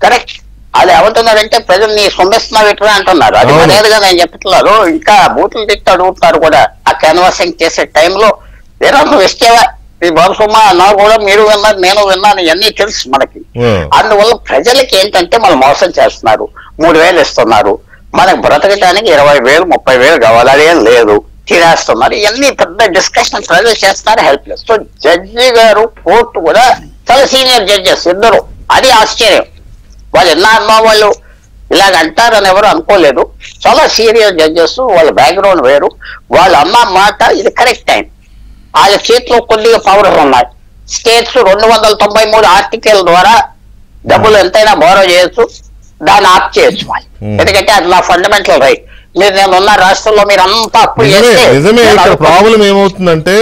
కరెక్ట్. అది ఏమంటున్నారంటే ప్రజల్ని సొమ్మిస్తున్నావు ఎట్లా అంటున్నారు. అది మర్యాదగా నేను చెప్తున్నారు. ఇంకా బూతులు తిట్టి అడుగుతున్నారు కూడా. ఆ క్యాన్వాసింగ్ చేసే టైంలో వేరే నువ్వు ఇష్టేవా ఈ బాబుసుమ్మ అన్నా కూడా మీరు విన్నారు నేను విన్నాను, ఇవన్నీ తెలుసు మనకి. అందువల్ల ప్రజలకి ఏంటంటే మనం మోసం చేస్తున్నారు. 3,000 ఇస్తున్నారు, మనకు బ్రతకటానికి 20,000 30,000 కావాలి, అదేం లేదు, తినేస్తున్నారు. ఇవన్నీ పెద్ద డిస్కషన్ ప్రజలు చేస్తున్నారు, హెల్ప్లెస్. సో జడ్జి గారు, కోర్టు కూడా చాలా సీనియర్ జడ్జెస్ ఇద్దరు. అది ఆశ్చర్యం. వాళ్ళు ఎన్నో వాళ్ళు ఇలాగ అంటారని ఎవరు అనుకోలేదు. చాలా సీనియర్ జడ్జెస్, వాళ్ళ బ్యాక్గ్రౌండ్ వేరు. వాళ్ళు అన్న మాట ఇది కరెక్ట్ టైం. వాళ్ళ చేతిలో కొద్దిగా పవర్స్ ఉన్నాయి. స్టేట్స్ 293 ఆర్టికల్ ద్వారా డబ్బులు ఎంతైనా బోరో చేయొచ్చు, దాన్ని ఆప్ చేయొచ్చు వాళ్ళు. ఎందుకంటే అది నా ఫండమెంటల్ రైట్. నేను ఉన్న రాష్ట్రంలో మీరు అంతా అప్పు చేస్తే ప్రాబ్లం ఏమవుతుందంటే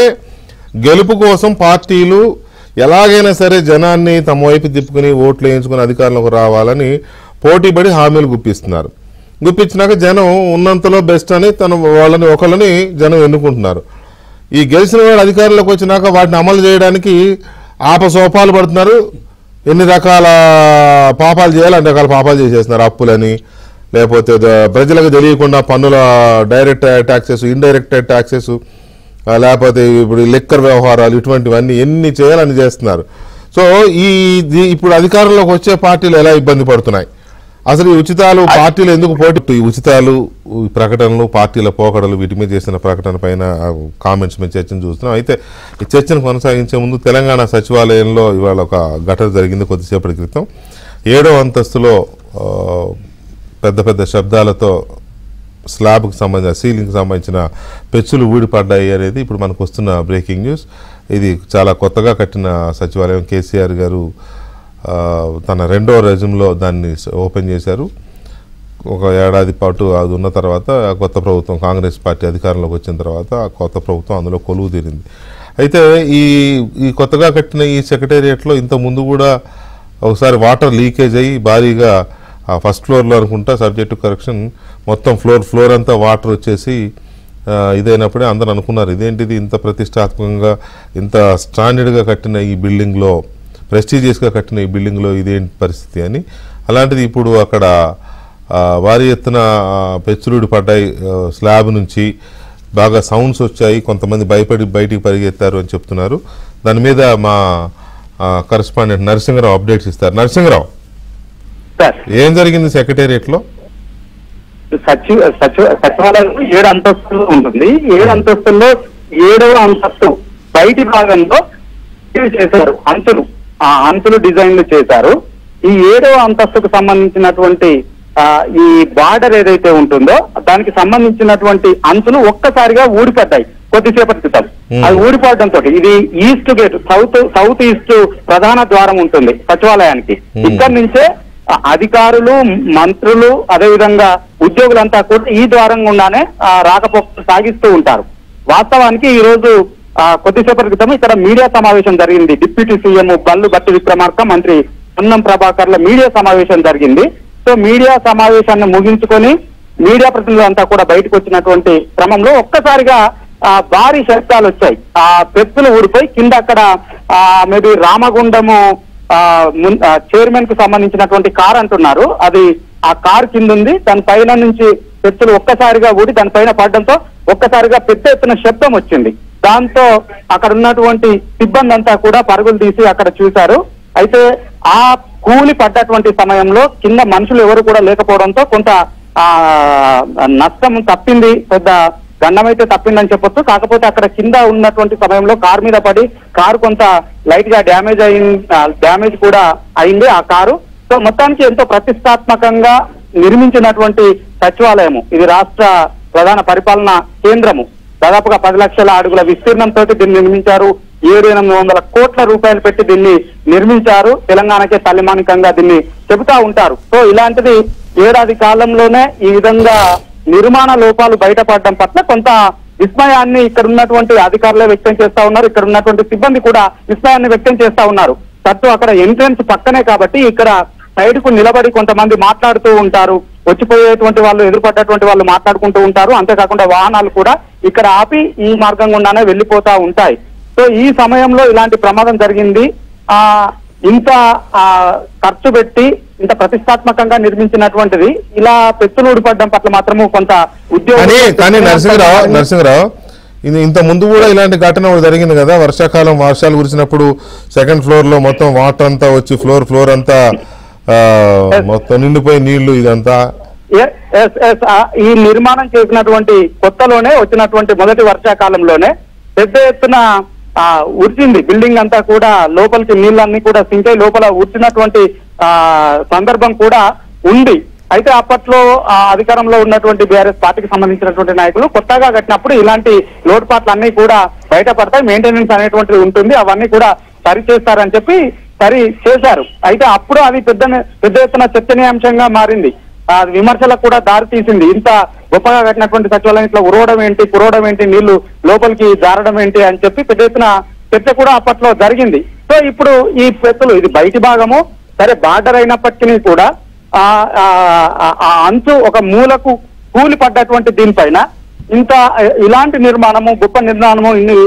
గెలుపు కోసం పార్టీలు ఎలాగైనా సరే జనాన్ని తమ వైపు తిప్పుకుని ఓట్లు వేయించుకుని అధికారంలోకి రావాలని పోటీపడి హామీలు గుప్పిస్తున్నారు. గుప్పించినాక జనం ఉన్నంతలో బెస్ట్ అని ఒకళ్ళని జనం ఎన్నుకుంటున్నారు. ఈ గెలిచిన వాళ్ళు అధికారంలోకి వచ్చినాక వాటిని అమలు చేయడానికి ఆపసోపాలు పడుతున్నారు. ఎన్ని రకాల పాపాలు చేయాలి అన్ని రకాల పాపాలు చేసేస్తున్నారు. అప్పులని, లేకపోతే ప్రజలకు తెలియకుండా పన్నుల డైరెక్ట్ ట్యాక్సెస్, ఇండైరెక్ట్ ట్యాక్సెస్, లేకపోతే ఇప్పుడు లిక్కర్ వ్యవహారాలు, ఇటువంటివన్నీ ఎన్ని చేయాలని చేస్తున్నారు. సో ఇప్పుడు అధికారంలోకి వచ్చే పార్టీలు ఎలా ఇబ్బంది పడుతున్నాయి, అసలు ఈ ఉచితాలు పార్టీలు ఎందుకు పోటీ, ఈ ఉచితాలు ప్రకటనలు, పార్టీల పోకడలు, వీటి మీద చేసిన ప్రకటన పైన కామెంట్స్ మీద చర్చను చూస్తున్నాం. అయితే ఈ చర్చను కొనసాగించే ముందు తెలంగాణ సచివాలయంలో ఇవాళ ఒక ఘటన జరిగింది కొద్దిసేపటి క్రితం. 7వ అంతస్తులో పెద్ద పెద్ద శబ్దాలతో స్లాబ్కి సంబంధించిన, సీలింగ్కి సంబంధించిన పెచ్చులు ఊడిపడ్డాయి అనేది ఇప్పుడు మనకు వస్తున్న బ్రేకింగ్ న్యూస్. ఇది చాలా కొత్తగా కట్టిన సచివాలయం. కేసీఆర్ గారు తన 2వ రెజ్యూమ్లో దాన్ని ఓపెన్ చేశారు. ఒక ఏడాది పాటు అది ఉన్న తర్వాత కొత్త ప్రభుత్వం, కాంగ్రెస్ పార్టీ అధికారంలోకి వచ్చిన తర్వాత ఆ కొత్త ప్రభుత్వం అందులో కొలువు తీరింది. అయితే ఈ కొత్తగా కట్టిన ఈ సెక్రటేరియట్లో ఇంత ముందు కూడా ఒకసారి వాటర్ లీకేజ్ అయ్యి భారీగా ఫస్ట్ ఫ్లోర్లో అనుకుంటా, సబ్జెక్టు కరెక్షన్, మొత్తం ఫ్లోర్ అంతా వాటర్ వచ్చేసి ఇదైనప్పుడే అందరూ అనుకున్నారు ఇదేంటిది ఇంత ప్రతిష్టాత్మకంగా ఇంత స్టాండర్డ్గా కట్టిన ఈ బిల్డింగ్లో, ప్రెస్టీజియస్గా కట్టిన ఈ బిల్డింగ్లో ఇదేంటి పరిస్థితి అని. అలాంటిది ఇప్పుడు అక్కడ భారీ ఎత్తున పెచ్చులుడి పడ్డాయి. స్లాబ్ నుంచి బాగా సౌండ్స్ వచ్చాయి, కొంతమంది భయపడి బయటికి పరిగెత్తారు అని చెప్తున్నారు. దాని మీద మా కరెస్పాండెంట్ నరసింహరావు అప్డేట్స్ ఇస్తారు. నరసింహరావు, ఏం జరిగింది సెక్రటేరియట్లో? సచివాలయం 7 అంతస్తులు ఉంటుంది. 7 అంతస్తుల్లో 7వ అంతస్తు బయటి భాగంలో చేశారు అంచులు, ఆ అంచులు డిజైన్లు చేశారు. ఈ 7వ అంతస్తుకు సంబంధించినటువంటి ఈ బార్డర్ ఏదైతే ఉంటుందో దానికి సంబంధించినటువంటి అంచులు ఒక్కసారిగా ఊడిపడ్డాయి కొద్దిసేపటి క్రితం. అది ఊడిపోవడంతో ఇది ఈస్ట్ గేట్, సౌత్ ఈస్ట్ ప్రధాన ద్వారం ఉంటుంది సచివాలయానికి. ఇక్కడి నుంచే అధికారులు, మంత్రులు, అదేవిధంగా ఉద్యోగులంతా కూడా ఈ ద్వారం గుండానే రాకపోకలు సాగిస్తూ ఉంటారు. వాస్తవానికి ఈ రోజు కొద్దిసేపటి క్రితం ఇక్కడ మీడియా సమావేశం జరిగింది. డిప్యూటీ సీఎం బల్లు బట్టి విక్రమార్క, మంత్రి పొన్నం ప్రభాకర్ల మీడియా సమావేశం జరిగింది. సో మీడియా సమావేశాన్ని ముగించుకొని మీడియా ప్రతినిధులంతా కూడా బయటకు వచ్చినటువంటి క్రమంలో ఒక్కసారిగా భారీ శబ్దాలు వచ్చాయి. ఆ పెచ్చులు ఊడిపోయి కింద అక్కడ మేబీ రామగుండము చైర్మన్ కు సంబంధించినటువంటి కార్ అంటున్నారు. అది ఆ కార్ కింద ఉంది. దాని పైన నుంచి పెచ్చులు ఒక్కసారిగా ఊడి దానిపైన పడడంతో ఒక్కసారిగా పెద్ద ఎత్తున శబ్దం వచ్చింది. దాంతో అక్కడ ఉన్నటువంటి సిబ్బంది అంతా కూడా పరుగులు తీసి అక్కడ చూశారు. అయితే ఆ కూలి పడ్డటువంటి సమయంలో కింద మనుషులు ఎవరు కూడా లేకపోవడంతో కొంత నష్టం తప్పింది, పెద్ద గండమైతే తప్పిందని చెప్పొచ్చు. కాకపోతే అక్కడ కింద ఉన్నటువంటి సమయంలో కారు మీద పడి కారు కొంత లైట్ గా డ్యామేజ్ కూడా అయింది ఆ కారు. సో మొత్తానికి ఎంతో ప్రతిష్టాత్మకంగా నిర్మించినటువంటి సచివాలయము ఇది, రాష్ట్ర ప్రధాన పరిపాలనా కేంద్రము. దాదాపుగా 10 లక్షల అడుగుల విస్తీర్ణంతో దీన్ని నిర్మించారు. 700-800 కోట్ల రూపాయలు పెట్టి దీన్ని నిర్మించారు. తెలంగాణకే తల్లిమానికంగా దీన్ని చెబుతా ఉంటారు. సో ఇలాంటిది ఏడాది కాలంలోనే ఈ విధంగా నిర్మాణ లోపాలు బయటపడడం పట్ల కొంత విస్మయాన్ని ఇక్కడ ఉన్నటువంటి అధికారులే వ్యక్తం చేస్తా ఉన్నారు. ఇక్కడ ఉన్నటువంటి సిబ్బంది కూడా విస్మయాన్ని వ్యక్తం చేస్తా ఉన్నారు. తట్టు అక్కడ ఎంట్రన్స్ పక్కనే కాబట్టి ఇక్కడ సైడ్ కు నిలబడి కొంతమంది మాట్లాడుతూ ఉంటారు. వచ్చిపోయేటువంటి వాళ్ళు, ఎదురుపడ్డటువంటి వాళ్ళు మాట్లాడుకుంటూ ఉంటారు. అంతేకాకుండా వాహనాలు కూడా ఇక్కడ ఆపి ఈ మార్గం గుండానే వెళ్లిపోతా ఉంటాయి. సో ఈ సమయంలో ఇలాంటి ప్రమాదం జరిగింది. ఇంత ఖర్చు పెట్టి ఇంత ప్రతిష్టాత్మకంగా నిర్మించినటువంటిది ఇలా పెట్టులు ఊడిపడడం పట్ల మాత్రము కొంత కానీ నరసింహరావు ఇది ఇంత ముందు కూడా ఇలాంటి ఘటన జరిగింది కదా. వర్షాకాలం వర్షాలు కురిసినప్పుడు సెకండ్ ఫ్లోర్ లో మొత్తం వాటర్ అంతా వచ్చి ఫ్లోర్ అంతా మొత్తం నిండిపోయి నీళ్లు ఇదంతా. ఈ నిర్మాణం చేసినటువంటి కొత్తలోనే వచ్చినటువంటి మొదటి వర్షాకాలంలోనే పెద్ద ఎత్తున ఉరిచింది బిల్డింగ్ అంతా కూడా. లోపలికి నీళ్ళన్నీ కూడా సింకై లోపల ఉరిచినటువంటి సందర్భం కూడా ఉంది. అయితే అప్పట్లో అధికారంలో ఉన్నటువంటి బీఆర్ఎస్ పార్టీకి సంబంధించినటువంటి నాయకులు కొత్తగా కట్టినప్పుడు ఇలాంటి లోటుపాట్లన్నీ కూడా బయటపడతాయి, మెయింటెనెన్స్ అనేటువంటిది ఉంటుంది, అవన్నీ కూడా సరి చేస్తారని చెప్పి సరి చేశారు. అయితే అప్పుడు అది పెద్ద ఎత్తున చర్చనీయాంశంగా మారింది. విమర్శలకు కూడా దారి తీసింది. ఇంత గొప్పగా కట్టినటువంటి సచివాలయం ఇట్లా కురవడం ఏంటి, నీళ్లు లోపలికి జారడం ఏంటి అని చెప్పి పెద్ద ఎత్తున చర్చ కూడా అప్పట్లో జరిగింది. సో ఇప్పుడు ఈ పెద్దలు ఇది బయటి భాగము సరే బార్డర్ అయినప్పటికీ కూడా ఆ అంచు ఒక మూలకు కూలి పడ్డటువంటి దీనిపైన ఇలాంటి నిర్మాణము, గొప్ప నిర్మాణము, ఇన్ని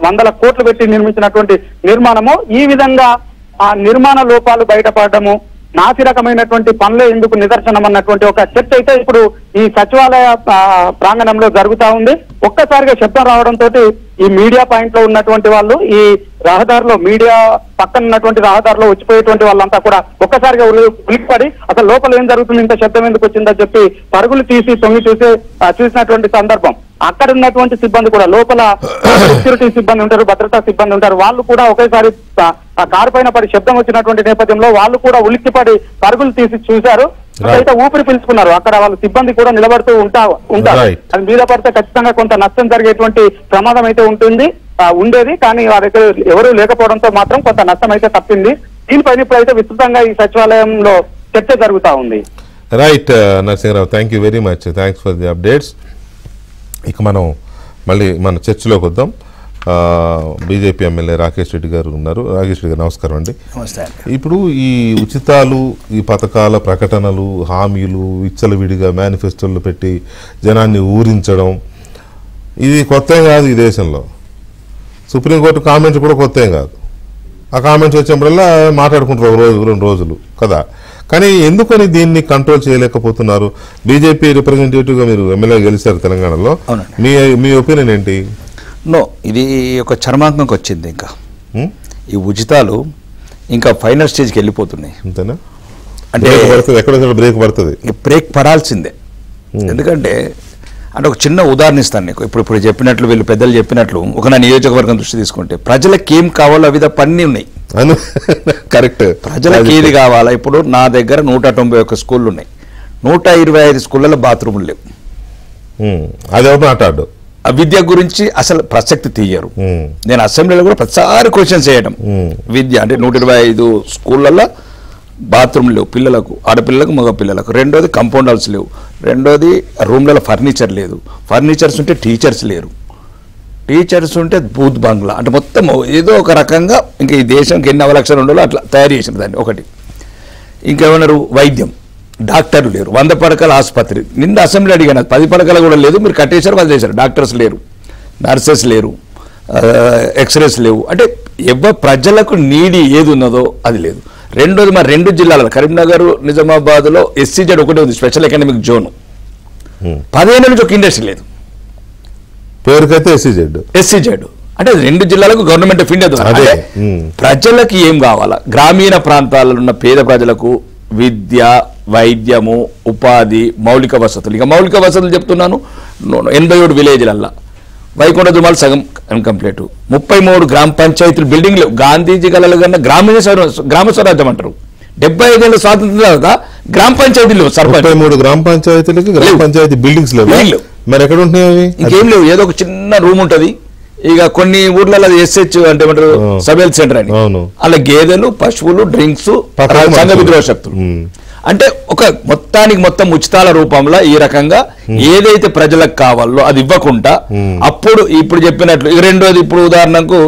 100 కోట్లు పెట్టి నిర్మించినటువంటి నిర్మాణము ఈ విధంగా ఆ నిర్మాణ లోపాలు బయటపడము, నాసి రకమైనటువంటి పనులే ఎందుకు నిదర్శనం అన్నటువంటి ఒక చర్చ అయితే ఇప్పుడు ఈ సచివాలయ ప్రాంగణంలో జరుగుతా ఉంది. ఒక్కసారిగా శబ్దం రావడంతో ఈ మీడియా పాయింట్ లో ఉన్నటువంటి వాళ్ళు, ఈ రహదారిలో మీడియా పక్కన ఉన్నటువంటి రహదారిలో వచ్చిపోయేటువంటి వాళ్ళంతా కూడా ఒక్కసారిగా ఉలిక్కిపడి అసలు లోపల ఏం జరుగుతుంది, ఇంత శబ్దం ఎందుకు వచ్చిందని చెప్పి పరుగులు తీసి తొంగి చూసినటువంటి సందర్భం. అక్కడ ఉన్నటువంటి సిబ్బంది కూడా, లోపల సెక్యూరిటీ సిబ్బంది ఉంటారు, భద్రతా సిబ్బంది ఉంటారు, వాళ్ళు కూడా ఒకేసారి ఆ కారు పైన పడి శబ్దం వచ్చినటువంటి నేపథ్యంలో వాళ్ళు కూడా ఉలిక్కిపడి పరుగులు తీసి చూశారు. అయితే ఊపిరి పీల్చుకున్నారు. అక్కడ వాళ్ళు సిబ్బంది కూడా నిలబడుతూ ఉంటారు. అది మీద పడితే ఖచ్చితంగా కొంత నష్టం జరిగేటువంటి ప్రమాదం అయితే ఉండేది. కానీ వారి దగ్గర ఎవరూ లేకపోవడంతో మాత్రం కొంత నష్టం అయితే తప్పింది. దీనిపైన ఇప్పుడైతే విస్తృతంగా ఈ సచివాలయంలో చర్చ జరుగుతా ఉంది. Right Narasimharao, thank you very much, thanks for the updates. ఇక మనం మళ్ళీ మన చర్చలోకి వద్దాం. బీజేపీ ఎమ్మెల్యే రాకేష్ రెడ్డి గారు ఉన్నారు. రాకేష్ రెడ్డి గారు నమస్కారం అండి. ఇప్పుడు ఈ ఉచితాలు, ఈ పథకాల ప్రకటనలు, హామీలు విచ్చలవిడిగా మేనిఫెస్టోలు పెట్టి జనాన్ని ఊరించడం ఇది కొత్త కాదు ఈ దేశంలో. సుప్రీంకోర్టు కామెంట్స్ కూడా కొత్త కాదు. ఆ కామెంట్స్ వచ్చినప్పుడల్లా మాట్లాడుకుంటారు ఒక రోజు 2 రోజులు కదా. కానీ ఎందుకని దీన్ని కంట్రోల్ చేయలేకపోతున్నారు? బీజేపీ రిప్రజెంటేటివ్గా మీరు ఎమ్మెల్యే గెలిచారు తెలంగాణలో, మీ ఒపీనియన్ ఏంటి? ఇది ఒక చర్మాంకంకి వచ్చింది. ఇంకా ఈ ఉచితాలు ఇంకా ఫైనల్ స్టేజ్కి వెళ్ళిపోతున్నాయి. అంతేనా? అంటే ఎక్కడ బ్రేక్ పడుతుంది, బ్రేక్ పడాల్సిందే. ఎందుకంటే ఒక చిన్న ఉదాహరణ ఇస్తాను నీకు. ఇప్పుడు చెప్పినట్లు, వీళ్ళు పెద్దలు చెప్పినట్లు, ఒక నా నియోజకవర్గం దృష్టి తీసుకుంటే ప్రజలకు ఏం కావాలో అవి పన్నీ ఉన్నాయి. కరెక్ట్. ప్రజలకు ఏది కావాలా? ఇప్పుడు నా దగ్గర 191 స్కూళ్ళు ఉన్నాయి. 125 స్కూళ్ళలో బాత్రూములు లేవు. అదే మాట్లాడు. ఆ విద్య గురించి అసలు ప్రసక్తి తీయరు. నేను అసెంబ్లీలో కూడా ప్రతిసారి క్వశ్చన్స్ చేయడం, విద్య అంటే 125 స్కూళ్ళల్లో బాత్రూమ్ లేవు పిల్లలకు, ఆడపిల్లలకు, మగ పిల్లలకు. రెండోది కంపౌండ్ హౌస్ లేవు. రెండోది రూమ్లలో ఫర్నిచర్ లేదు. ఫర్నిచర్స్ ఉంటే టీచర్స్ లేరు. టీచర్స్ ఉంటే బూత్ బంగ్లా, అంటే మొత్తం ఏదో ఒక రకంగా ఇంకా ఈ దేశంకి ఎన్ని అవలక్షలు ఉండలో అట్లా తయారు చేసిన దాన్ని. ఒకటి ఇంకేమన్నారు, వైద్యం, డాక్టర్లు లేరు. 100 పడకల ఆసుపత్రి. నిన్న అసెంబ్లీ అడిగాను, 10 పడకలు కూడా లేదు, మీరు కట్టేశారు, వాళ్ళు చేశారు. డాక్టర్స్ లేరు, నర్సెస్ లేరు, ఎక్స్రేస్ లేవు. అంటే ప్రజలకు నీడి ఏది ఉన్నదో అది లేదు. రెండోది మా 2 జిల్లాలలో కరీంనగర్, నిజామాబాద్లో SCZ ఒకటే ఉంది, స్పెషల్ ఎకనామిక్ జోన్. 15 నుంచి ఒక ఇండస్ట్రీ లేదు. పేరుకైతే SCZ. అంటే 2 జిల్లాలకు గవర్నమెంట్ ఆఫ్ ఇండియా ద్వారా అంటే ప్రజలకు ఏం కావాలా, గ్రామీణ ప్రాంతాలలో ఉన్న పేద ప్రజలకు విద్య, వైద్యము, ఉపాధి, మౌలిక వసతులు. ఇక మౌలిక వసతులు చెప్తున్నాను, 87 విలేజ్లల్లా వైకుంఠ దుమాలు సగం కంప్లీట్, 33 గ్రామ పంచాయతీలు బిల్డింగ్లు, గాంధీజీ కలలు కన్నా గ్రామ స్వరాజ్యం అంటారు. 75 ఏళ్ళ స్వాతంత్రం తర్వాత గ్రామ పంచాయతీలు 33 గ్రామ పంచాయతీలకి గ్రామ పంచాయతీ బిల్డింగ్స్ లేవు. మరి ఎక్కడ ఉంటున్నాయి అవి? ఇంకేం లేవు, ఏదో ఒక చిన్న రూమ్ ఉంటది. ఇక కొన్ని ఊర్లలో ఎస్హెచ్ అంటే ఏమంటారు సబ్ హెల్త్ సెంటర్ అని, అలా గేదెలు, పశువులు, డ్రింక్స్, సంఘ విద్రోహ శక్తులు. అంటే ఒక మొత్తం ఉచితాల రూపంలో ఈ రకంగా ఏదైతే ప్రజలకు కావాలో అది ఇవ్వకుండా అప్పుడు ఇప్పుడు చెప్పినట్లు. ఇక రెండోది, ఇప్పుడు ఉదాహరణకు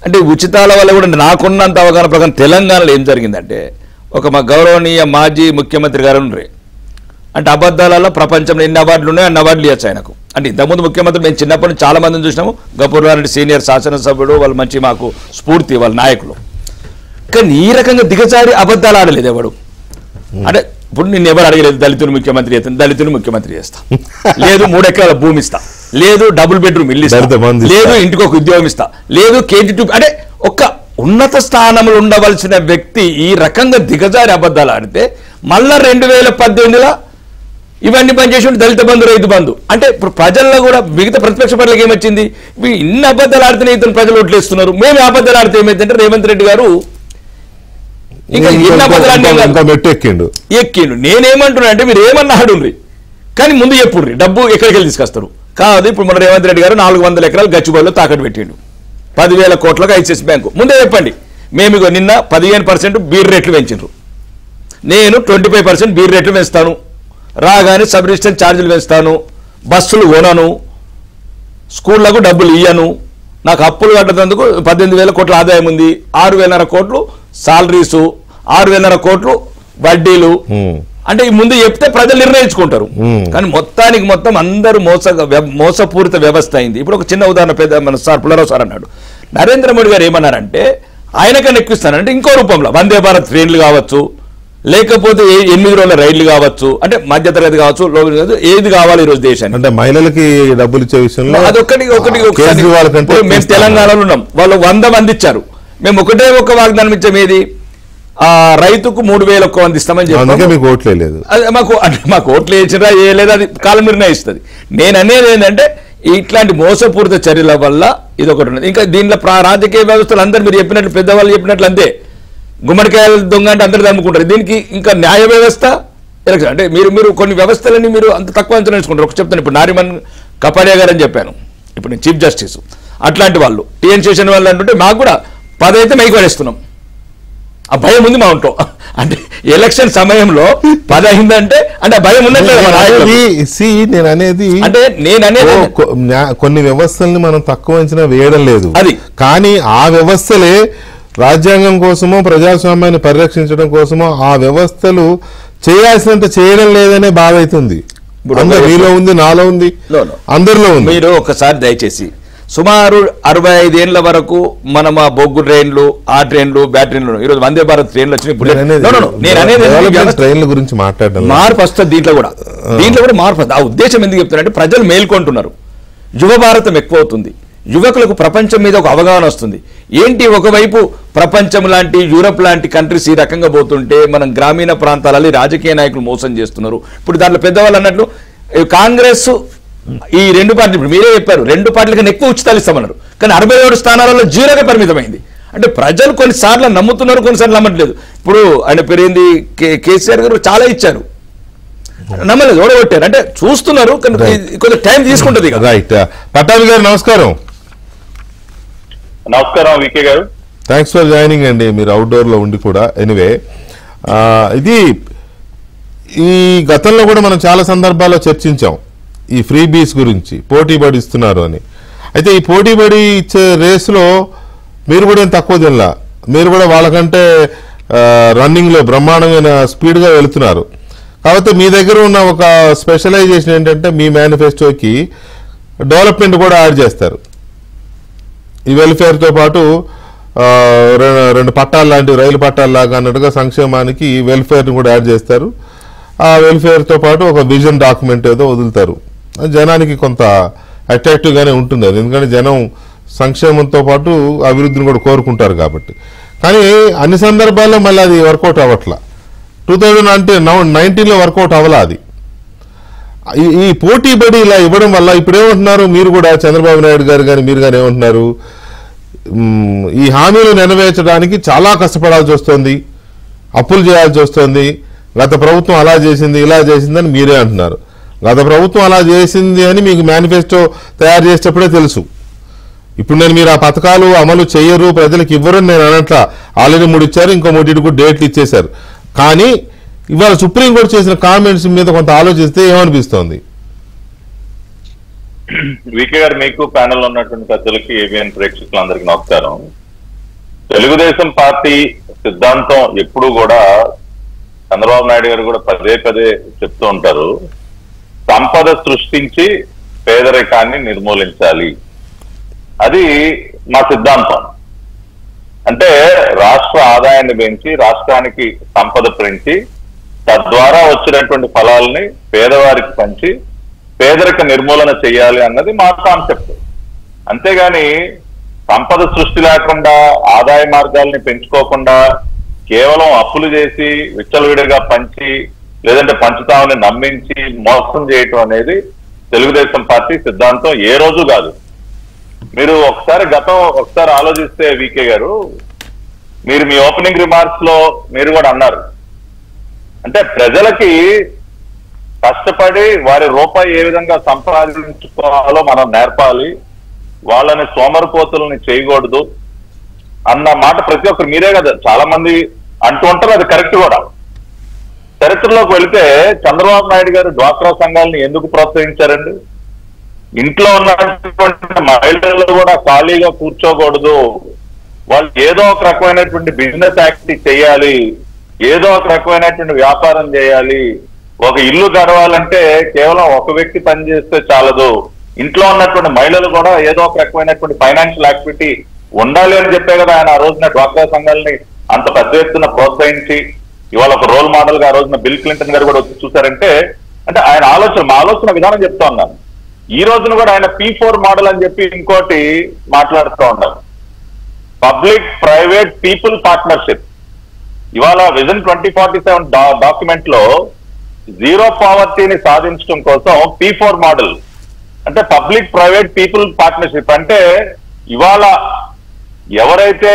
అంటే ఉచితాల వల్ల కూడా నాకున్నంత అవగాహన ప్రకారం తెలంగాణలో ఏం జరిగిందంటే, ఒక మా గౌరవనీయ మాజీ ముఖ్యమంత్రి గారు ఉండ్రి, అంటే అబద్ధాలలో ప్రపంచంలో ఎన్ని అవార్డులు ఉన్నాయో అన్ని అవార్డులు ఇవ్వచ్చు ఆయనకు. అంటే ఇంతకుముందు ముఖ్యమంత్రి మేము చిన్నప్పటి నుంచి చాలా మందిని చూసినాము, గపూర్వారెడ్డి సీనియర్ శాసనసభ్యుడు, వాళ్ళు మంచి మాకు స్ఫూర్తి, వాళ్ళ నాయకులు. కానీ ఈ రకంగా దిగజారి అబద్ధాలు ఆడలేదు ఎవడు. అంటే ఇప్పుడు నిన్ను ఎవరు అడగలేదు దళితులు ముఖ్యమంత్రి చేస్తాను, దళితులు ముఖ్యమంత్రి చేస్తా, లేదు 3 ఎకరాల భూమి ఇస్తా, లేదు డబుల్ బెడ్రూమ్ ఇల్లు ఇస్తా, లేదు ఇంటికి ఒక ఉద్యోగం ఇస్తా, లేదు KG2. అంటే ఒక ఉన్నత స్థానంలో ఉండవలసిన వ్యక్తి ఈ రకంగా దిగజారి అబద్ధాలు ఆడితే మళ్ళా 2018లో ఇవన్నీ పనిచేసి ఉంటే దళిత బంధు, రైతు బంధు. అంటే ఇప్పుడు ప్రజల్లో కూడా మిగతా ప్రతిపక్ష పార్టీలకు ఏమొచ్చింది, ఇన్ని అబద్ధాలు ఆడితేనే ఇతను ప్రజలు ఓట్లేస్తున్నారు, మేము అబద్ధాలు ఆడితే ఏమైందంటే రేవంత్ రెడ్డి గారు ఇంకా ఎన్ని అబద్ధాలు ఎక్కిండు. నేనేమంటున్నా అంటే మీరు ఏమన్నా ఆడుండ్రి కానీ ముందు చెప్పుర్రి డబ్బు ఎక్కడికి వెళ్ళి తీసుకొస్తారు కాదు. ఇప్పుడు మన రేవంత్ రెడ్డి గారు 400 ఎకరాలు గచ్చిబౌలిలో తాకట్టు పెట్టిండు, 10,000 కోట్లకు ICICI బ్యాంకు. ముందే చెప్పండి, మేము నిన్న 15% బీర్ రేట్లు పెంచిండ్రు, నేను 25% బీర్ రేట్లు పెంచుతాను, రాగానే సబ్ రిజిస్టర్ ఛార్జీలు పెంచుతాను, బస్సులు కొనను, స్కూళ్లకు డబ్బులు ఇయ్యను, నాకు అప్పులు కట్టేందుకు 18,000 కోట్ల ఆదాయం ఉంది, 6,500 కోట్లు సాలరీసు, 6,500 కోట్లు వడ్డీలు. అంటే ఈ ముందు చెప్తే ప్రజలు నిర్ణయించుకుంటారు. కానీ మొత్తానికి మొత్తం అందరూ మోసపూరిత వ్యవస్థ అయింది. ఇప్పుడు ఒక చిన్న ఉదాహరణ, పెద్ద మన సార్ పుల్లారావు సార్ అన్నాడు, నరేంద్ర మోడీ గారు ఏమన్నారంటే ఆయనకన్నా ఎక్కిస్తానంటే ఇంకో రూపంలో వందే భారత్ ట్రైన్లు కావచ్చు, లేకపోతే 8 రోజుల రైళ్లు కావచ్చు, అంటే మధ్యతరగతి కావచ్చు, ఏది కావాలి ఈరోజు దేశానికి. అంటే మహిళలకి డబ్బులు ఇచ్చే విషయంలో అదొకటి మేము తెలంగాణలో ఉన్నాం, వాళ్ళు 100 మంది ఇచ్చారు, మేము ఒక వాగ్దానం ఇచ్చాం, ఏది రైతుకు 3,000 మంది ఇస్తామని చెప్పి మీకు ఓట్లే లేదు. మాకు ఓట్లు వేసినా వేయలేదు, అది కాలం నిర్ణయిస్తుంది. నేను అనేది ఏంటంటే ఇట్లాంటి మోసపూరిత చర్యల వల్ల ఇది ఒకటి ఉన్నది. ఇంకా దీంట్లో రాజకీయ వ్యవస్థలు అందరూ మీరు చెప్పినట్లు, పెద్దవాళ్ళు చెప్పినట్లు అంతే, గుమ్మడికాయల దొంగ అంటే అందరూ నమ్ముకుంటారు. దీనికి ఇంకా న్యాయ వ్యవస్థ ఎలక్షన్ అంటే మీరు కొన్ని వ్యవస్థలని మీరు అంత తక్కువ అంచనా వేసుకుంటారు. ఒక చెప్తాను, ఇప్పుడు నారిమన్ కపాడియా గారు అని చెప్పాను, ఇప్పుడు నేను చీఫ్ జస్టిస్, అట్లాంటి వాళ్ళు టీఎన్ శేషన్ వాళ్ళు అంటుంటే మాకు కూడా 10 అయితే మైకు పడేస్తున్నాం, ఆ భయం ఉంది మా ఉంటో. అంటే ఎలక్షన్ సమయంలో 10 అయిందంటే అంటే ఆ భయం ఉన్నట్లేదు. నేను అనేది కొన్ని వ్యవస్థల్ని మనం తక్కువ అంచనా వేయడం లేదు, అది కానీ ఆ వ్యవస్థలే రాజ్యాంగం కోసమో ప్రజాస్వామ్యాన్ని పరిరక్షించడం కోసమో ఆ వ్యవస్థలు చేయాల్సినంత చేయడం లేదనే బాధ అవుతుంది. మీలో ఉంది, నాలో ఉంది, అందరిలో ఉంది. మీరు ఒకసారి దయచేసి సుమారు 65 ఏళ్ల వరకు మనం ఆ బొగ్గు ట్రైన్లు, ఆ ట్రైన్లు, బ్యాటరీలు, ఈరోజు వందే భారత్ ట్రైన్లు వచ్చినాయి. ట్రైన్ల గురించి మాట్లాడడం మార్పు వస్తుంది, దీంట్లో కూడా మార్పు వస్తుంది. ఆ ఉద్దేశం ఎందుకు చెప్తున్నారంటే ప్రజలు మేల్కొంటున్నారు, యువ భారతం ఎక్కువ అవుతుంది, యువకులకు ప్రపంచం మీద ఒక అవగాహన వస్తుంది. ఏంటి, ఒకవైపు ప్రపంచం లాంటి యూరప్ లాంటి కంట్రీస్ ఈ రకంగా పోతుంటే మనం గ్రామీణ ప్రాంతాలలో రాజకీయ నాయకులు మోసం చేస్తున్నారు. ఇప్పుడు దాంట్లో పెద్దవాళ్ళు అన్నట్లు కాంగ్రెస్ ఈ 2 పార్టీలు, ఇప్పుడు మీరే చెప్పారు 2 పార్టీల కన్నా ఎక్కువ ఉచితాలు ఇస్తామన్నారు, కానీ 67 స్థానాలలో 0గా పరిమితమైంది. అంటే ప్రజలు కొన్నిసార్లు నమ్ముతున్నారు, కొన్నిసార్లు నమ్మట్లేదు. ఇప్పుడు ఆయన పేరేంది కేసీఆర్ గారు చాలా ఇచ్చారు, నమ్మలేదు, ఓడగొట్టారు. అంటే చూస్తున్నారు, కొంచెం టైం తీసుకుంటుంది. రైట్. పట్టాభి గారు నమస్కారం. నమస్కారం వికే గారు, థ్యాంక్స్ ఫర్ జాయినింగ్ అండి, మీరు అవుట్డోర్ లో ఉండి కూడా. ఎనివే, ఇది ఈ గతంలో కూడా మనం చాలా సందర్భాల్లో చర్చించాం ఈ ఫ్రీ బీస్ గురించి, పోటీబడి ఇస్తున్నారు అని. అయితే ఈ పోటీబడి ఇచ్చే రేసులో మీరు కూడా ఏం తక్కువ తినలా, మీరు కూడా వాళ్ళకంటే రన్నింగ్లో బ్రహ్మాండమైన స్పీడ్గా వెళుతున్నారు. కాబట్టి మీ దగ్గర ఉన్న ఒక స్పెషలైజేషన్ ఏంటంటే మీ మేనిఫెస్టోకి డెవలప్మెంట్ కూడా యాడ్ చేస్తారు. ఈ వెల్ఫేర్తో పాటు 2 పట్టాలు లాంటి రైలు పట్టాలు లాగా అన్నట్టుగా సంక్షేమానికి వెల్ఫేర్ని కూడా యాడ్ చేస్తారు. ఆ వెల్ఫేర్తో పాటు ఒక విజన్ డాక్యుమెంట్ ఏదో వదులుతారు. జనానికి కొంత అట్రాక్టివ్గానే ఉంటుంది అది, ఎందుకంటే జనం సంక్షేమంతో పాటు అభివృద్ధిని కూడా కోరుకుంటారు కాబట్టి. కానీ అన్ని సందర్భాల్లో మళ్ళీ అది వర్కౌట్ అవ్వట్లా. 2019లో వర్కౌట్ అవ్వలా అది. ఈ పోటీ బడి ఇలా ఇవ్వడం వల్ల ఇప్పుడేమంటున్నారు మీరు కూడా, చంద్రబాబు నాయుడు గారు కానీ మీరు కానీ ఏమంటున్నారు, ఈ హామీలు నెరవేర్చడానికి చాలా కష్టపడాల్సి వస్తుంది, అప్పులు చేయాల్సి వస్తుంది, గత ప్రభుత్వం అలా చేసింది ఇలా చేసిందని మీరే అంటున్నారు. గత ప్రభుత్వం అలా చేసింది అని మీకు మేనిఫెస్టో తయారు చేసేటప్పుడే తెలుసు. ఇప్పుడు మీరు ఆ పథకాలు అమలు చేయరు, ప్రజలకు ఇవ్వరని నేను అనట్లా. ఆల్రెడీ 3 ఇచ్చారు, ఇంకో 3 కూడా డేట్లు ఇచ్చేశారు. కానీ ఇవాళ సుప్రీంకోర్టు చేసిన కామెంట్స్ మీద కొంత ఆలోచిస్తే ఏమనిపిస్తోంది? వికే గారు, మీకు ప్యానెల్ ఉన్నటువంటి పెద్దలకి, ఏబిఎన్ ప్రేక్షకులందరికీ నమస్కారం. తెలుగుదేశం పార్టీ సిద్ధాంతం ఎప్పుడు కూడా చంద్రబాబు నాయుడు గారు కూడా పదే పదే చెప్తూ ఉంటారు, సంపద సృష్టించి పేదరికాన్ని నిర్మూలించాలి. అది మా సిద్ధాంతం. అంటే రాష్ట్ర ఆదాయాన్ని పెంచి రాష్ట్రానికి సంపద పెంచి తద్వారా వచ్చినటువంటి ఫలాల్ని పేదవారికి పంచి పేదరిక నిర్మూలన చేయాలి అన్నది మా కాన్సెప్ట్. అంతేగాని సంపద సృష్టి లేకుండా ఆదాయ మార్గాల్ని పెంచుకోకుండా కేవలం అప్పులు చేసి విచ్చలవిడిగా పంచి లేదంటే పంచుతామని నమ్మించి మోసం చేయటం అనేది తెలుగుదేశం పార్టీ సిద్ధాంతం ఏ రోజు కాదు. మీరు ఒకసారి ఆలోచిస్తే వికే గారు, మీరు మీ ఓపెనింగ్ రిమార్క్స్ లో మీరు కూడా అన్నారు, అంటే ప్రజలకి కష్టపడి వారి రూపాయి ఏ విధంగా సంపాదించుకోవాలో మనం నేర్పాలి, వాళ్ళని సోమరిపోతుల్ని చేయకూడదు అన్న మాట ప్రతి ఒక్కరు, మీరే కదా చాలా మంది అంటూ ఉంటారు, అది కరెక్ట్ కూడా. చరిత్రలోకి వెళితే చంద్రబాబు నాయుడు గారు డ్వాక్రా సంఘాలని ఎందుకు ప్రోత్సహించారండి? ఇంట్లో ఉన్నటువంటి మహిళలు కూడా ఖాళీగా కూర్చోకూడదు, వాళ్ళు ఏదో ఒక రకమైనటువంటి బిజినెస్ యాక్టివిటీ చేయాలి, ఏదో ఒక రకమైనటువంటి వ్యాపారం చేయాలి. ఒక ఇల్లు గడవాలంటే కేవలం ఒక వ్యక్తి పనిచేస్తే చాలదు, ఇంట్లో ఉన్నటువంటి మహిళలు కూడా ఏదో ఒక రకమైనటువంటి ఫైనాన్షియల్ యాక్టివిటీ ఉండాలి అని చెప్పే కదా ఆయన ఆ రోజున డ్వాక్రా సంఘాలని అంత పెద్ద ఎత్తున ప్రోత్సహించి ఇవాళ ఒక రోల్ మోడల్ గా ఆ రోజున బిల్ క్లింటన్ గారు కూడా వచ్చి చూసారంటే, అంటే ఆయన మా ఆలోచన విధానం చెప్తా ఉన్నాను. ఈ రోజున కూడా ఆయన P4 మోడల్ అని చెప్పి ఇంకోటి మాట్లాడుతూ ఉన్నారు, పబ్లిక్ ప్రైవేట్ పీపుల్ పార్ట్నర్షిప్. ఇవాళ విజన్ 2047 డాక్యుమెంట్ లో జీరో పావర్టీని సాధించడం కోసం P4 మోడల్ అంటే పబ్లిక్ ప్రైవేట్ పీపుల్ పార్ట్నర్షిప్. అంటే ఇవాళ ఎవరైతే